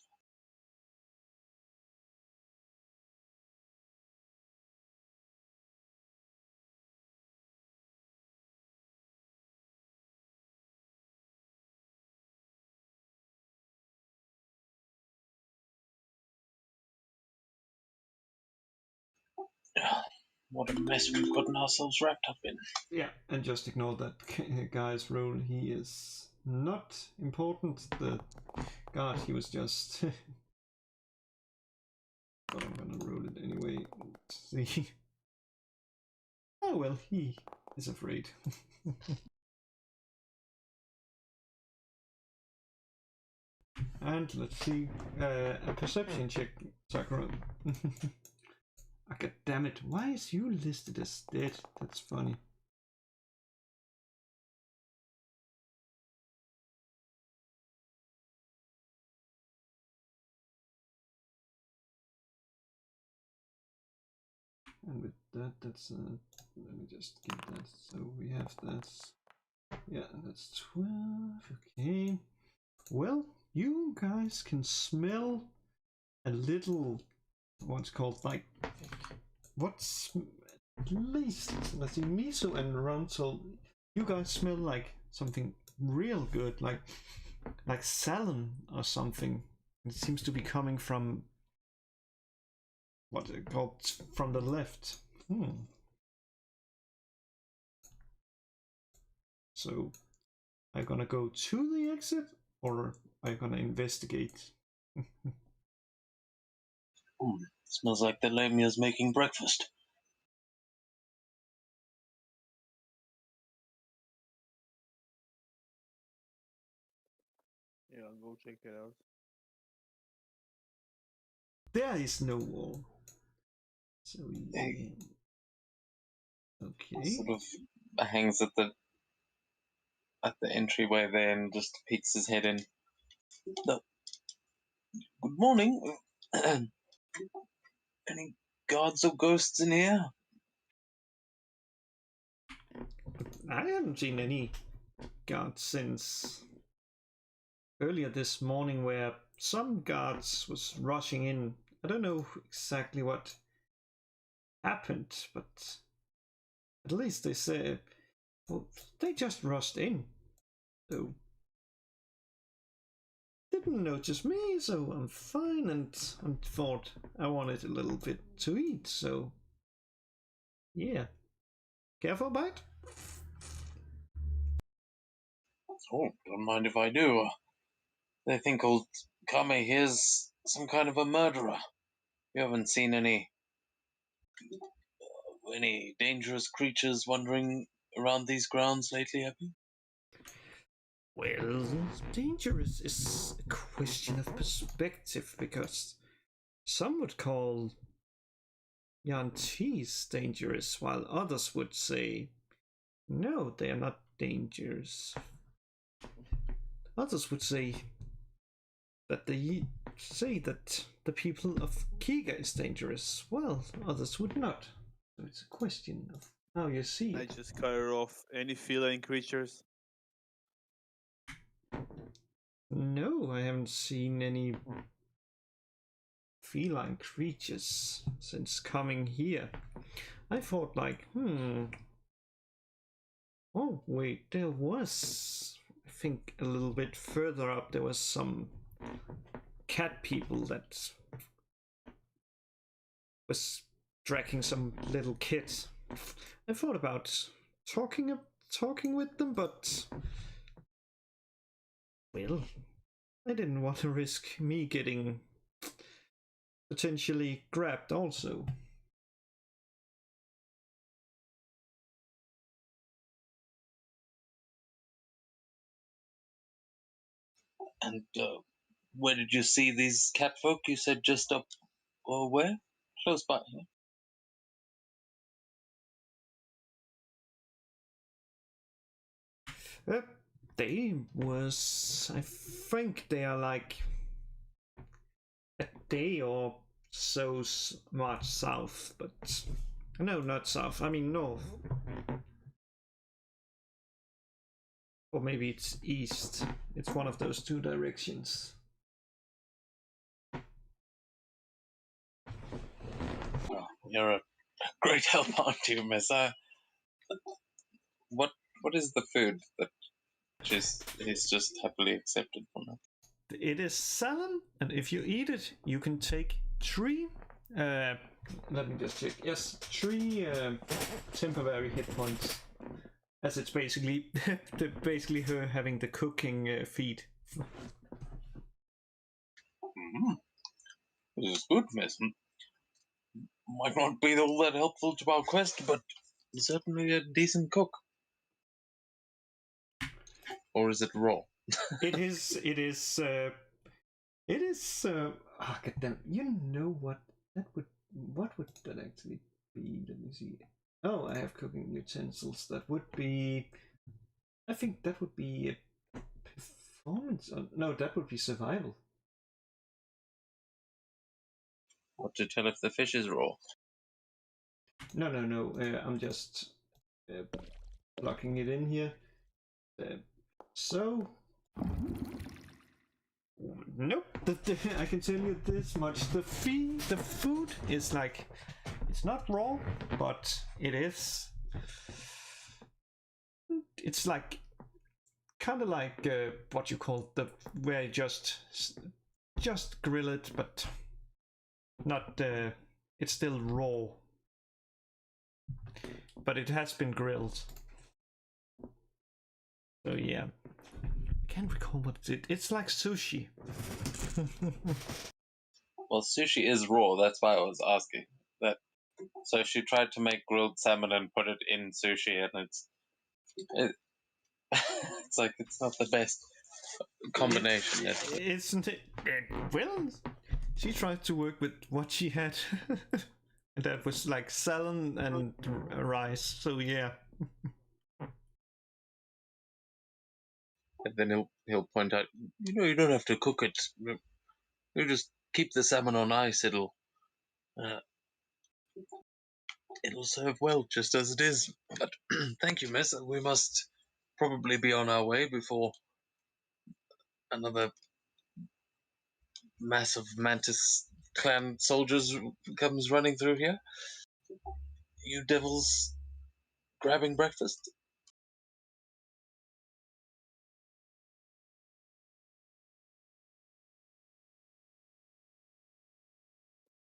What a mess we've gotten ourselves wrapped up in. Yeah, and just ignore that guy's role. He is not important. The god, he was just. But I'm gonna roll it anyway. Let's see. Oh well, he is afraid. And let's see, a perception check, Sakura. God damn it! Why is you listed as dead? That's funny. And with that, that's let me just get that. So we have that. Yeah, that's 12. Okay. Well, you guys can smell a little. What's called like. What's at least let's see, Miso and Rontal. You guys smell like something real good, like salmon or something. It seems to be coming from what's it called, from the left. So, are you gonna go to the exit or are you gonna investigate? Smells like the Lamia's making breakfast. Yeah, I'll go check it out. There is no wall. So yeah. Okay. Sort of hangs at the entryway there and just peeks his head in. No. Good morning. Any guards or ghosts in here? I haven't seen any guards since earlier this morning, where some guards was rushing in. I don't know exactly what happened, but at least they said, well, they just rushed in. So didn't notice me, so I'm fine, and thought I wanted a little bit to eat, so yeah. Care for a bite? Oh, don't mind if I do. They think old Kame here's some kind of a murderer. You haven't seen any dangerous creatures wandering around these grounds lately, have you? Well, dangerous is a question of perspective, because some would call Yantis dangerous, while others would say, no, they are not dangerous. Others would say that the people of Kiga is dangerous, while others would not. So it's a question of how you see it. I just cut off any feline creatures. No, I haven't seen any feline creatures since coming here. I thought oh wait, there was, I think a little bit further up, there was some cat people that was dragging some little kid. I thought about talking with them, but well, I didn't want to risk me getting potentially grabbed also. And where did you see these catfolk? You said just up, or where? Close by. They was, I think they are like a day or so much south, but no, not south. I mean north. Or maybe it's east. It's one of those two directions. Well, you're a great help, aren't you, Miss? What is the food that he's just happily accepted from her? It is salmon, and if you eat it, you can take 3. Let me just check. Yes, 3 temporary hit points. As it's basically basically her having the cooking feed. This is good, Miss. Might not be all that helpful to our quest, but certainly a decent cook. Or is it raw? It is. It is. It is. Ah, goddamn! You know what that would? What would that actually be? Let me see. Oh, I have cooking utensils. That would be. I think that would be a performance. No, that would be survival. What to tell if the fish is raw? No. I'm just plugging it in here. So. Nope. I can tell you this much: the food is like, it's not raw, but it is. It's like kind of like what you call where you just grill it, but not. It's still raw, but it has been grilled. So yeah. I can't recall what it's like sushi. Well, sushi is raw. That's why I was asking that. So she tried to make grilled salmon and put it in sushi, and it's like it's not the best combination yet. Isn't it? Well, she tried to work with what she had. And that was like salmon and rice. So yeah. And then he'll point out, you don't have to cook it. You just keep the salmon on ice. It'll serve well just as it is. But thank you, miss. We must probably be on our way before another mass of Mantis clan soldiers comes running through here. You devils grabbing breakfast?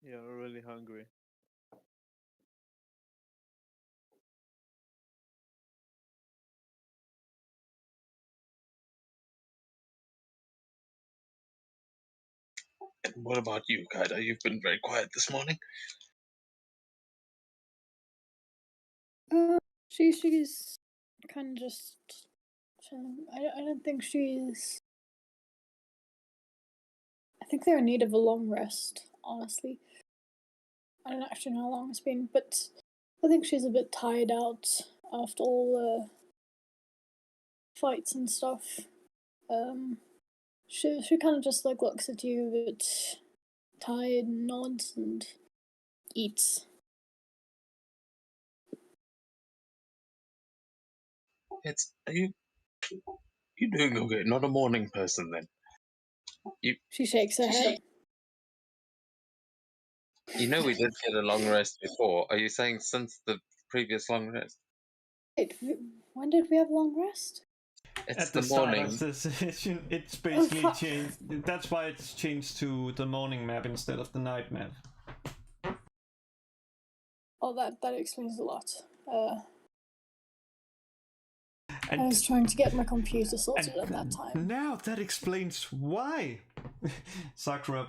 Yeah, we're really hungry. And what about you, Kaida? You've been very quiet this morning. She's kind of just chilling. I don't think she's. I think they're in need of a long rest, honestly. I don't actually know how long it's been, but I think she's a bit tired out after all the fights and stuff. She kind of just like looks at you a bit tired, and nods, and eats. Are you doing okay? Not a morning person then. She shakes her head. You know we did get a long rest before. Are you saying since the previous long rest? Wait, when did we have a long rest? It's At the the start morning. of the session, it's basically changed. That's why it's changed to the morning map instead of the night map. Oh, that explains a lot. And I was trying to get my computer sorted at that time. Now that explains why. Sakura.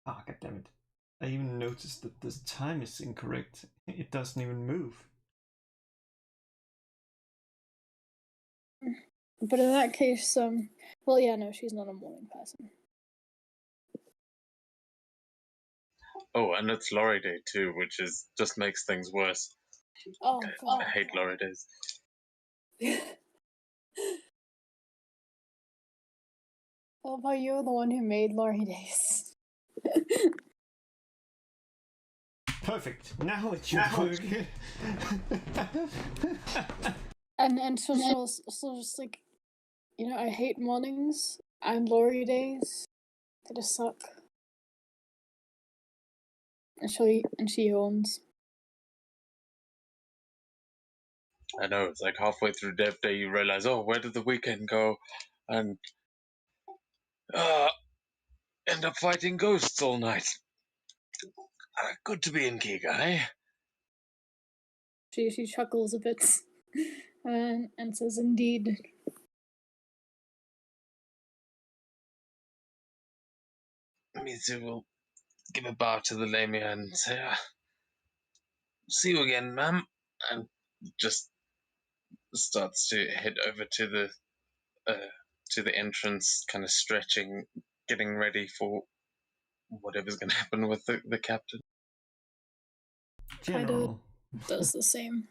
Ah, God damn it. I even noticed that this time is incorrect. It doesn't even move. But in that case, well, yeah, no, she's not a morning person. Oh, and it's Lorry Day too, which just makes things worse. Oh, God. I hate Lorry Days. How about you're the one who made Lorry Days? Perfect. Now it should work. And so just like, you know, I hate mornings and glory days. They just suck. And she yawns. I know, it's like halfway through Dev Day you realize, oh, where did the weekend go? And end up fighting ghosts all night. Good to be in Kigai. She chuckles a bit and says, "Indeed." Mizu will give a bow to the Lamia and say, see you again, ma'am. And just starts to head over to the entrance, kind of stretching, getting ready for whatever's going to happen with the captain. General. Does the same.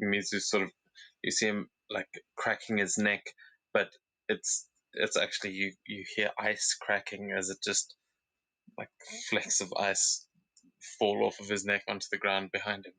Mizu sort of, you see him like cracking his neck, but it's actually you hear ice cracking as it just like flecks of ice fall off of his neck onto the ground behind him.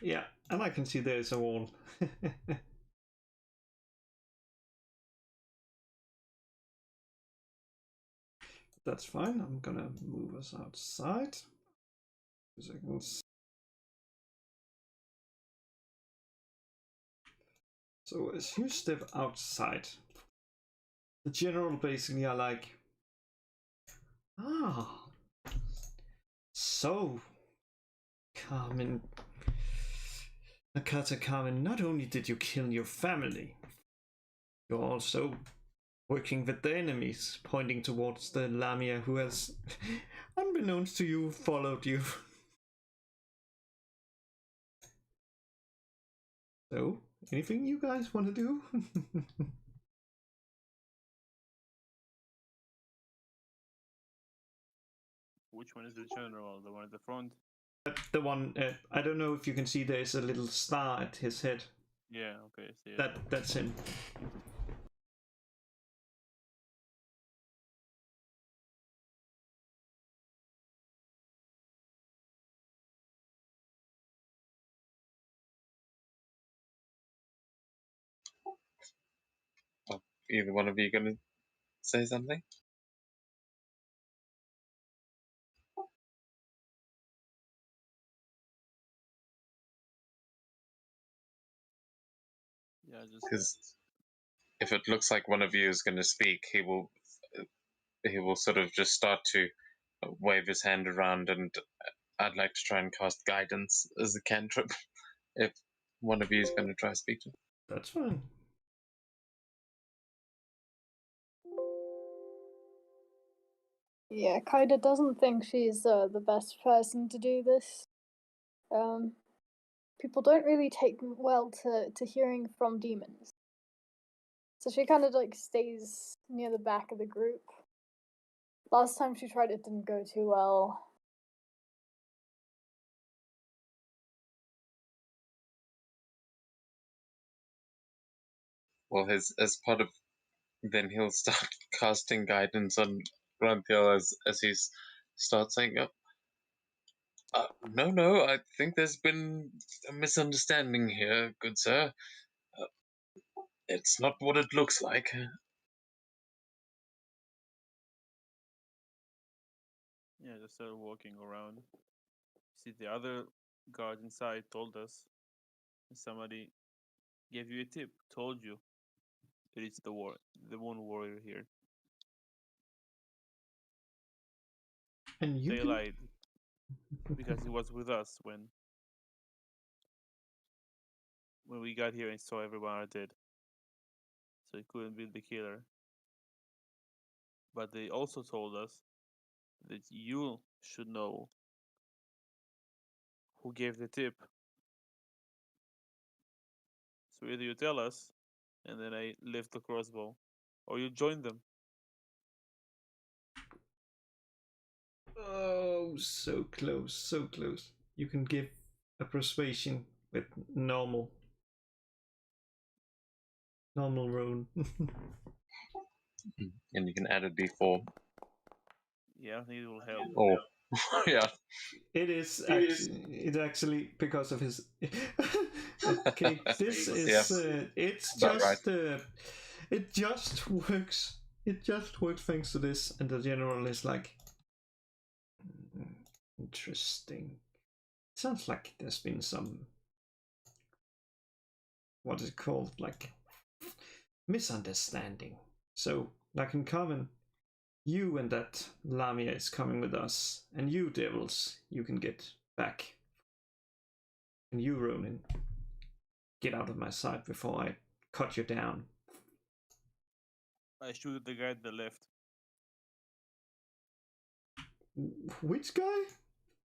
Yeah, and I can see there's a wall. That's fine. I'm gonna move us outside. 2 seconds. So as you step outside, the general basically are like, so Carmen, Nakata Carmen, not only did you kill your family, you're also working with the enemies, pointing towards the Lamia who has, unbeknownst to you, followed you. So, anything you guys want to do? Which one is the general? The one at the front? The one, I don't know if you can see, there's a little star at his head. Yeah, okay, see it. That's him. Either one of you going to say something? Yeah, just Because if it looks like one of you is going to speak, he will sort of just start to wave his hand around, and I'd like to try and cast guidance as a cantrip if one of you is going to try to speak to him. That's fine. Yeah, Kaida doesn't think she's the best person to do this. People don't really take well to hearing from demons. So she kind of like stays near the back of the group. Last time she tried it didn't go too well. Well, as part of, then he'll start casting guidance on Granthiel as he starts saying, no, I think there's been a misunderstanding here, good sir. It's not what it looks like. yeah, just start walking around. See, the other guard inside told us. Somebody gave you a tip. Told you that it's the one warrior here. And you They can... lied because he was with us when when we got here and saw everyone are dead. So it couldn't be the killer. But they also told us that you should know who gave the tip. So either you tell us, and then I lift the crossbow, or you join them. Oh, so close, so close. You can give a persuasion with normal roll. And you can add a d4. Yeah, I think it will help. Oh, yeah. It is actually because of his. Okay, this is Yes. it's About just it just works. It just works thanks to this, and the general is like interesting. Sounds like there's been some what is it called, like misunderstanding. So, like in common, you and that Lamia is coming with us, and you devils, you can get back. And you, Ronin, get out of my sight before I cut you down. I shoot at the guy at the left, Which guy?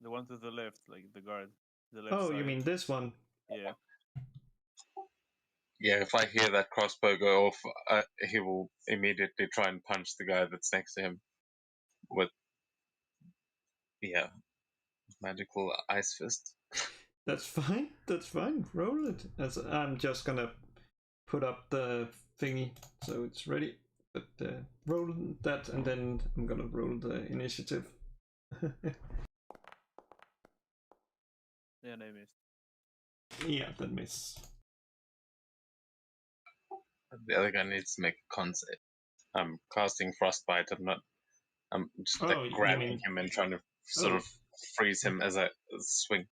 the one to the left, like the guard. The left Oh, side. you mean this one? Yeah. Yeah, if I hear that crossbow go off, he will immediately try and punch the guy that's next to him with, magical ice fist. That's fine. That's fine. Roll it. As I'm just gonna put up the thingy so it's ready. But roll that, and then I'm gonna roll the initiative. Yeah, I missed. Yeah, that miss. The other guy needs to make a con save. I'm casting frostbite. I'm just like Oh, you grabbing mean- him and trying to sort Oh. of freeze him as I swing.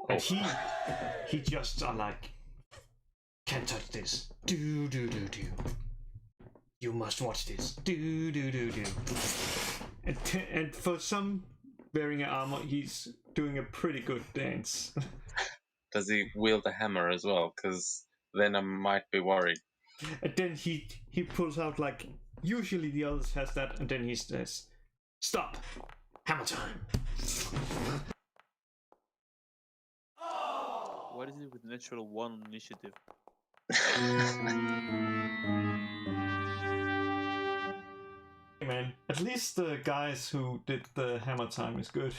And he just like, can't touch this. Do. You must watch this. Do. And for some wearing armor, he's doing a pretty good dance. Does he wield a hammer as well? Because then I might be worried. And then he pulls out, like, usually the others has that, and then he says, "Stop! Hammer time!" What is it with natural 1 initiative? Man, at least the guys who did the hammer time is good.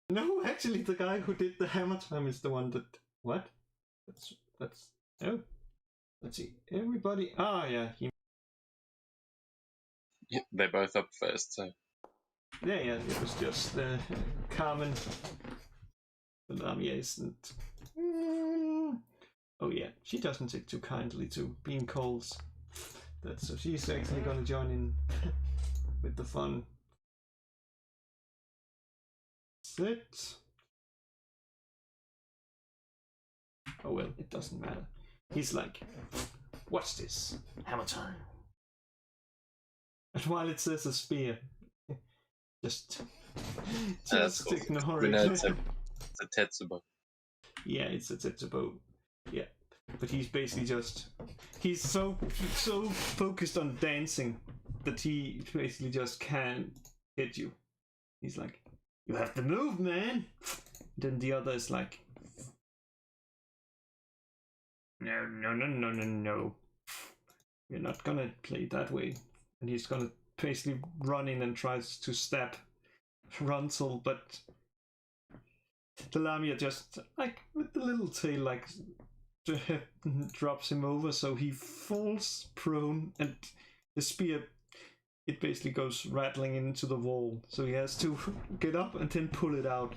No, actually, the guy who did the hammer time is the one that. What? That's. Oh. Let's see. Everybody. Ah, yeah. Yeah, they're both up first, so Yeah. It was just Carmen. The Lamia isn't. Oh yeah, she doesn't take too kindly to being called. So she's actually gonna join in with the fun. Sit. Oh well, it doesn't matter. He's like, "What's this? Hammer time." And while it says a spear, just cool. ignore We know it. it's a Tetsubo. Yeah, it's a Tetsubo. Yeah, but he's basically he's so focused on dancing that he basically just can't hit you. He's like, "You have to move, man." Then the other is like, No. We're not gonna play that way. And he's gonna basically run in and tries to stab Runsel, but the Lamia just, like, with the little tail, like, drops him over, so he falls prone, and the spear, it basically goes rattling into the wall, so he has to get up and then pull it out.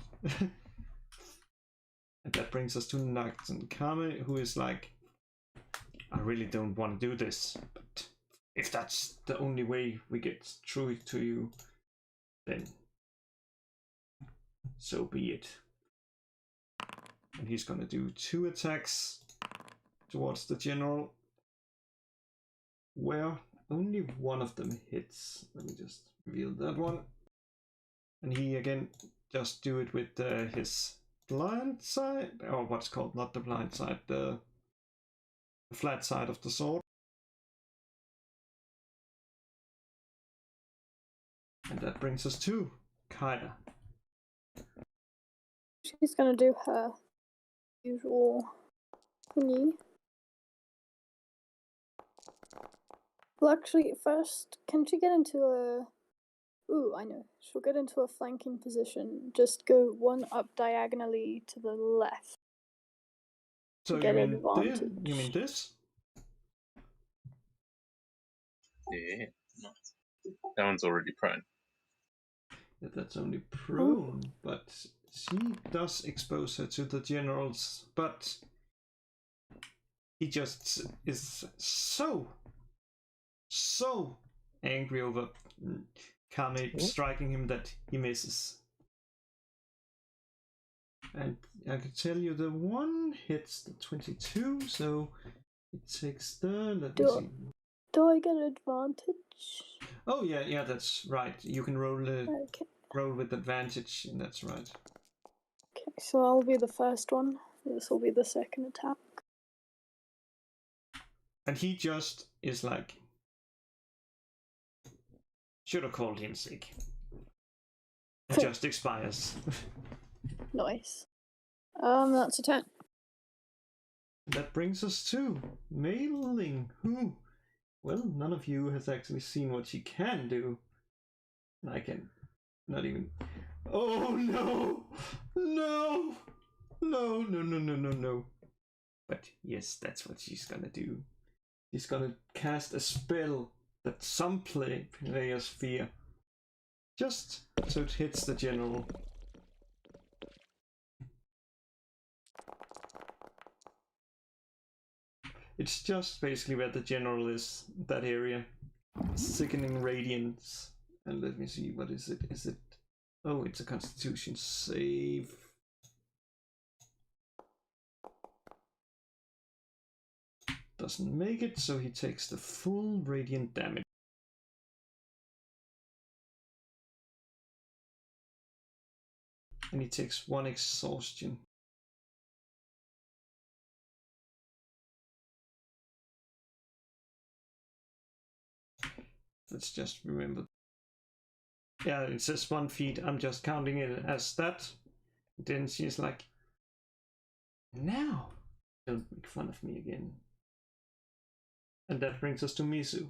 And that brings us to Nax and Kame, who is like, "I really don't want to do this, but if that's the only way we get through to you, then So be it. And he's gonna do 2 attacks towards the general, where only one of them hits. Let me just reveal that one. And he again just do it with his blind side, or what's called, not the blind side, the flat side of the sword. And that brings us to Kaida. She's gonna do her usual thingy. Well, actually, first, can she get into a... Ooh, I know. She'll get into a flanking position. Just go 1 up diagonally to the left. So Get you mean advantage. you mean this? Yeah. Nice. That one's already prone. Yeah, that's only prone, but she does expose her to the generals, but he just is so angry over Kame striking him that he misses. And I can tell you the one hits the 22, so it takes the... let me see. Do I get advantage? Oh yeah, that's right. You can roll Okay. roll with advantage, and that's right. Okay, so I'll be the first one. This will be the second attack. And he just is like, should have called in sick. It just expires. Nice. That's a 10. That brings us to Mailing, who, well, none of you has actually seen what she can do. I can not even... Oh no! No! No. But yes, that's what she's gonna do. She's gonna cast a spell that some players fear. Just so it hits the general. It's just basically where the general is, that area. Sickening Radiance. And let me see, what is it? Is it... Oh, it's a Constitution save. Doesn't make it, so he takes the full radiant damage. And he takes 1 exhaustion. Let's just remember. Yeah, it says 1 feet. I'm just counting it as that. Then she's like, now, don't make fun of me again. And that brings us to Mizu.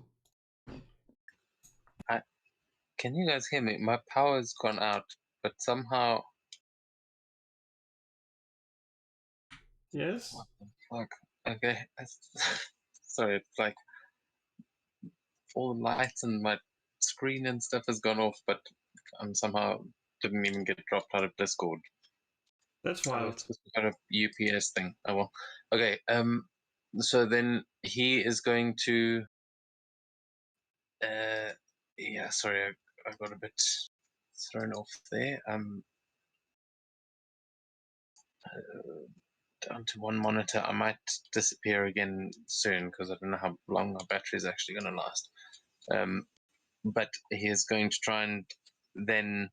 Can you guys hear me? My power's gone out, but somehow... Yes? What the fuck? Okay. Sorry, it's like all the lights and my screen and stuff has gone off, but I'm somehow didn't even get dropped out of Discord. That's Oh, wild. it's some kind of UPS thing. Oh well. Okay. So then he is going to. Yeah. Sorry, I got a bit thrown off there. Down to 1 monitor. I might disappear again soon because I don't know how long our battery is actually going to last. But he is going to try and then.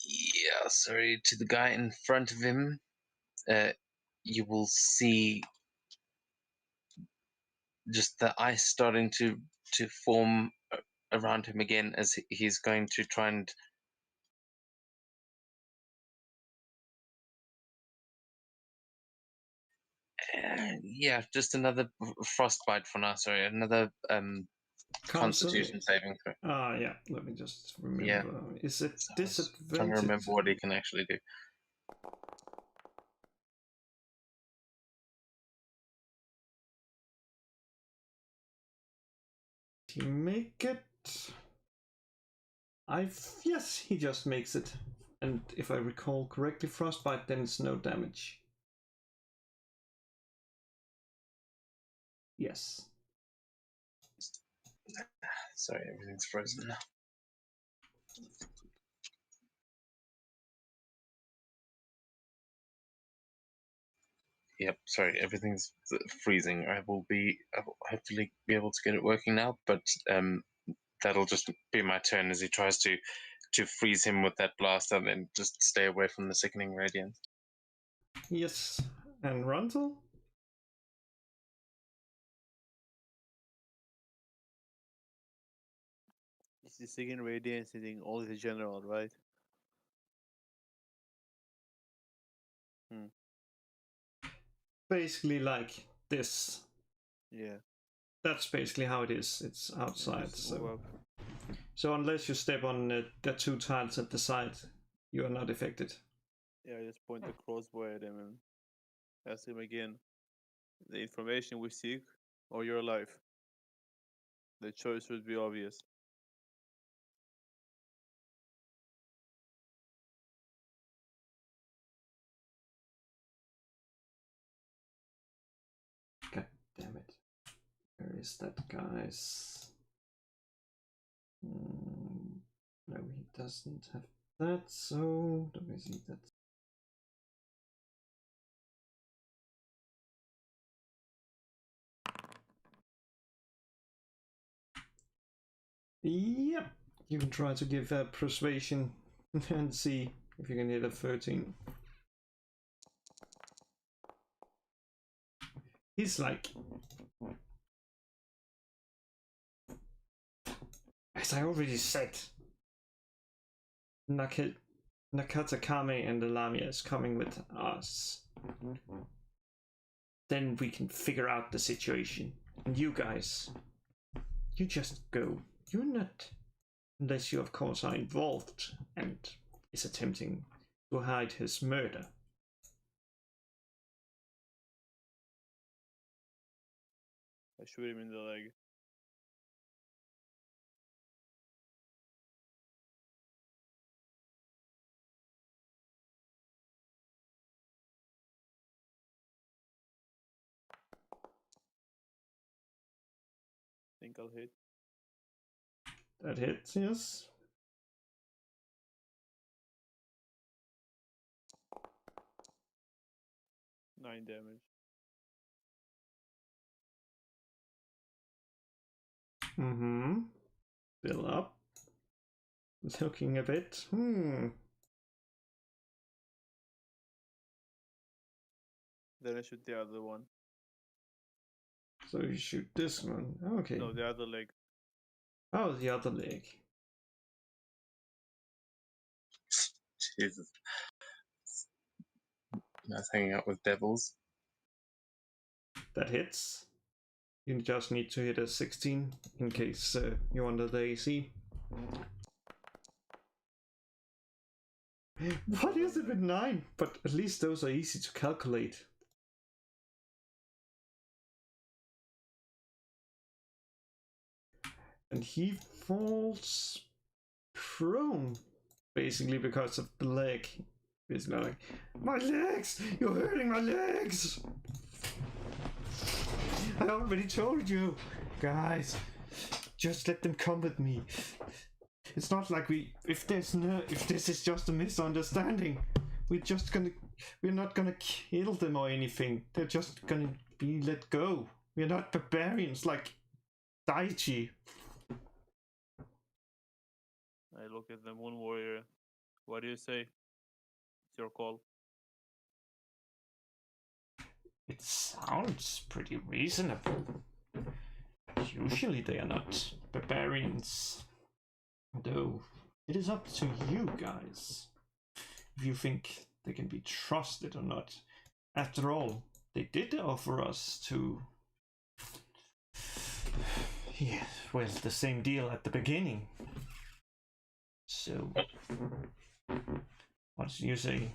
Yeah. Sorry, to the guy in front of him. You will see just the ice starting to form around him again as he's going to try and yeah, just another frostbite for now. Sorry, another Constitution saving throw. Yeah, let me just remember. Yeah. Is it So disadvantage? trying to remember what he can actually do. He make it? Yes, he just makes it. And if I recall correctly, frostbite, then it's no damage. Yes. Sorry, everything's frozen now. Yep, sorry, everything's freezing. I will hopefully be able to get it working now, but that'll just be my turn as he tries to freeze him with that blast and then just stay away from the sickening radiance. Yes, and Runzel? Is the second radiance hitting only the general, right? Basically like this. Yeah. That's basically how it is. It's outside, Just move so... up. So unless you step on the two tiles at the side, you are not affected. Yeah, just point the crossbow at him and ask him again. The information we seek, or your life? The choice would be obvious. God damn it. Where is that, guys? No, he doesn't have that, so let me see that. Yeah, you can try to give persuasion and see if you can hit a 13. He's like, as I already said, Nakata Kame and the Lamia is coming with us. Then we can figure out the situation. And you guys, you just go. You're not, unless you of course are involved and is attempting to hide his murder. I shoot him in the leg. Think I'll hit. That hits, yes. Nine damage. Mm-hmm. Fill up. Looking a bit. Then I shoot the other one. So you shoot this one. Okay. No, the other leg. Oh, the other leg. Jesus. Nice hanging out with devils. That hits. You just need to hit a 16 in case you're under the AC. What is it with 9? But at least those are easy to calculate. And he falls prone, basically because of the leg. Basically like, my legs! You're hurting my legs! I already told you! Guys, just let them come with me. It's not like if this is just a misunderstanding, we're not gonna kill them or anything. They're just gonna be let go. We're not barbarians like Daichi. I look at the Moon Warrior. What do you say? It's your call. It sounds pretty reasonable. Usually they are not barbarians. Though, it is up to you guys. If you think they can be trusted or not. After all, they did offer us to... Yeah, well, the same deal at the beginning. So, what do you say?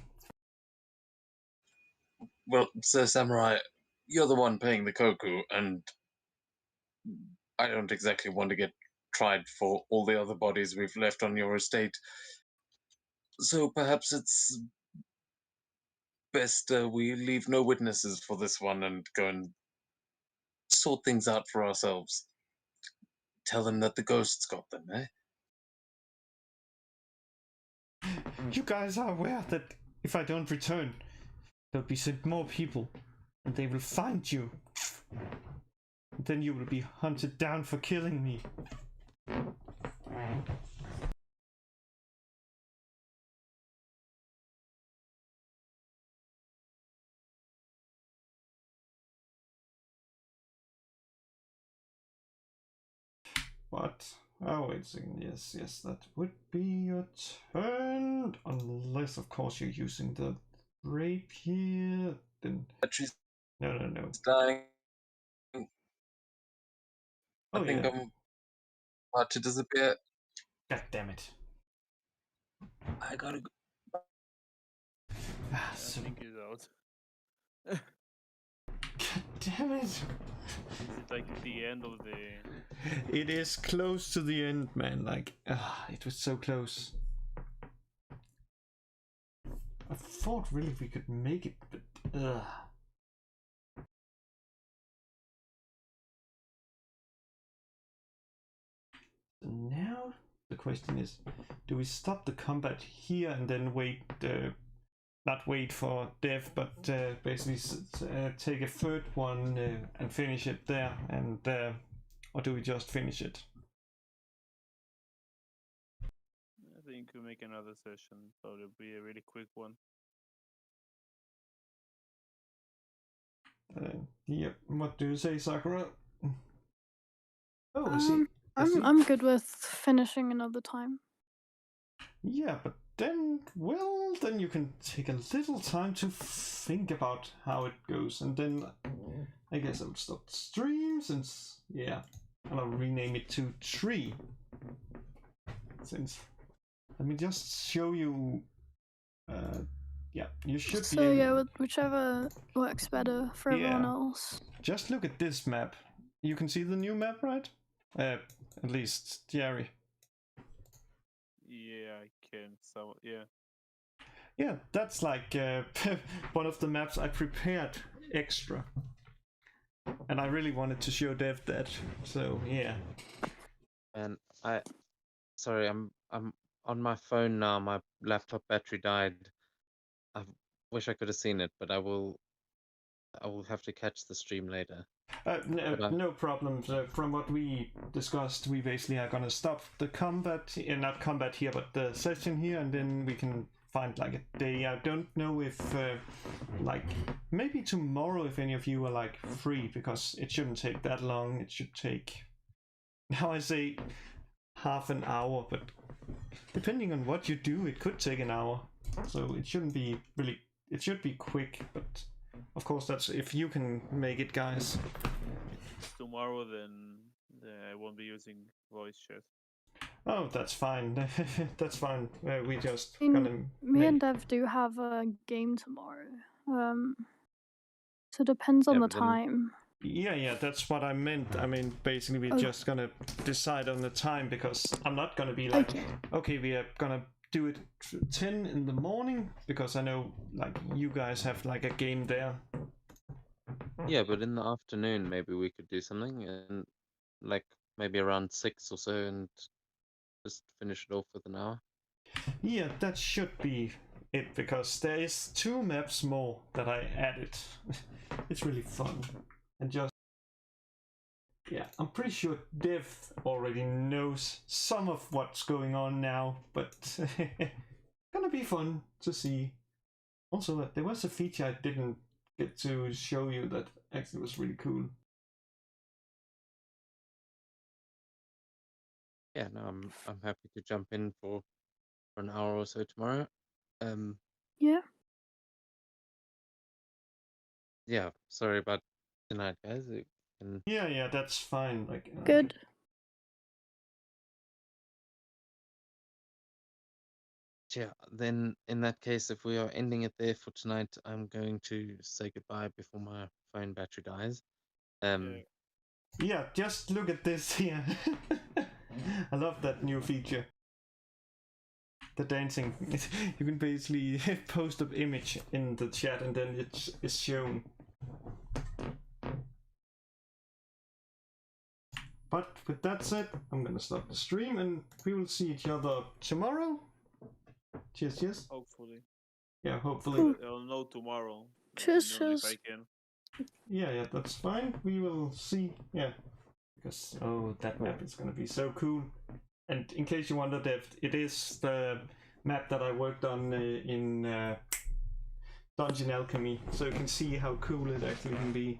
Well, Sir Samurai, you're the one paying the koku, and I don't exactly want to get tried for all the other bodies we've left on your estate. So perhaps it's best we leave no witnesses for this one and go and sort things out for ourselves. Tell them that the ghosts got them, eh? You guys are aware that if I don't return, there'll be sent more people, and they will find you. And then you will be hunted down for killing me. But, oh wait a second, yes, that would be your turn. Unless, of course, you're using the rapier. Then, Battery's no. dying. Oh, I think yeah. I'm about to disappear. God damn it. I gotta go. Ah, I so, think he's out. God damn it. Is it like the end of the? It is close to the end, man. Like, it was so close. I thought really we could make it, but now the question is, do we stop the combat here and then wait, not wait for death, but basically take a third one and finish it there, and or do we just finish it? I think we make another session, so it'll be a really quick one. Yeah. What do you say, Sakura? Oh, I see. I'm good with finishing another time. Yeah, but then, well, then you can take a little time to think about how it goes, and then I guess I'll stop the stream since, yeah, and I'll rename it to Tree. Since, let me just show you, yeah, you should So be able, yeah, whichever works better for everyone Yeah. else. just look at this map. You can see the new map, right? At least, Jerry. Yeah, I can. So yeah. Yeah, that's like one of the maps I prepared extra, and I really wanted to show Dev that. So yeah. And sorry, I'm on my phone now. My laptop battery died. I wish I could have seen it, but I will have to catch the stream later. No problem. From what we discussed, we basically are gonna stop the combat, not combat here, but the session here, and then we can find like a day. I don't know if, like, maybe tomorrow if any of you are like free, because it shouldn't take that long. It should take, now I say half an hour, but depending on what you do, it could take an hour. So it shouldn't be really. It should be quick, but of course that's if you can make it, guys. Tomorrow, then I won't be using voice chat. Oh, that's fine. That's fine. We just I mean, gonna Me and make... Dev do have a game tomorrow. So it depends on Yeah, the but then- time. Yeah, that's what I meant. I mean, basically, we're just gonna decide on the time, because I'm not gonna be like, okay, we are gonna do it 10 in the morning, because I know, like, you guys have like a game there. Yeah, but in the afternoon, maybe we could do something, and like maybe around 6 or so, and just finish it off with an hour. Yeah, that should be it, because there is 2 maps more that I added. It's really fun. And just, yeah, I'm pretty sure Dev already knows some of what's going on now, but gonna be fun to see. Also, there was a feature I didn't get to show you that actually was really cool. Yeah, no, I'm happy to jump in for an hour or so tomorrow. Yeah. Yeah, sorry about tonight, guys. It can... Yeah, that's fine. Like, Good. Yeah, then in that case, if we are ending it there for tonight, I'm going to say goodbye before my phone battery dies. Yeah, just look at this here. I love that new feature. The dancing. You can basically post an image in the chat and then it is shown. But with that said, I'm gonna stop the stream and we will see each other tomorrow. Cheers, cheers. Hopefully. Yeah, hopefully. Cool. I'll know tomorrow. Cheers, you know, if cheers. I can. Yeah, that's fine. We will see. Yeah. Because, oh, that map is gonna be so cool. And in case you wonder, Dev, it is the map that I worked on in Dungeon Alchemy. So you can see how cool it actually can be.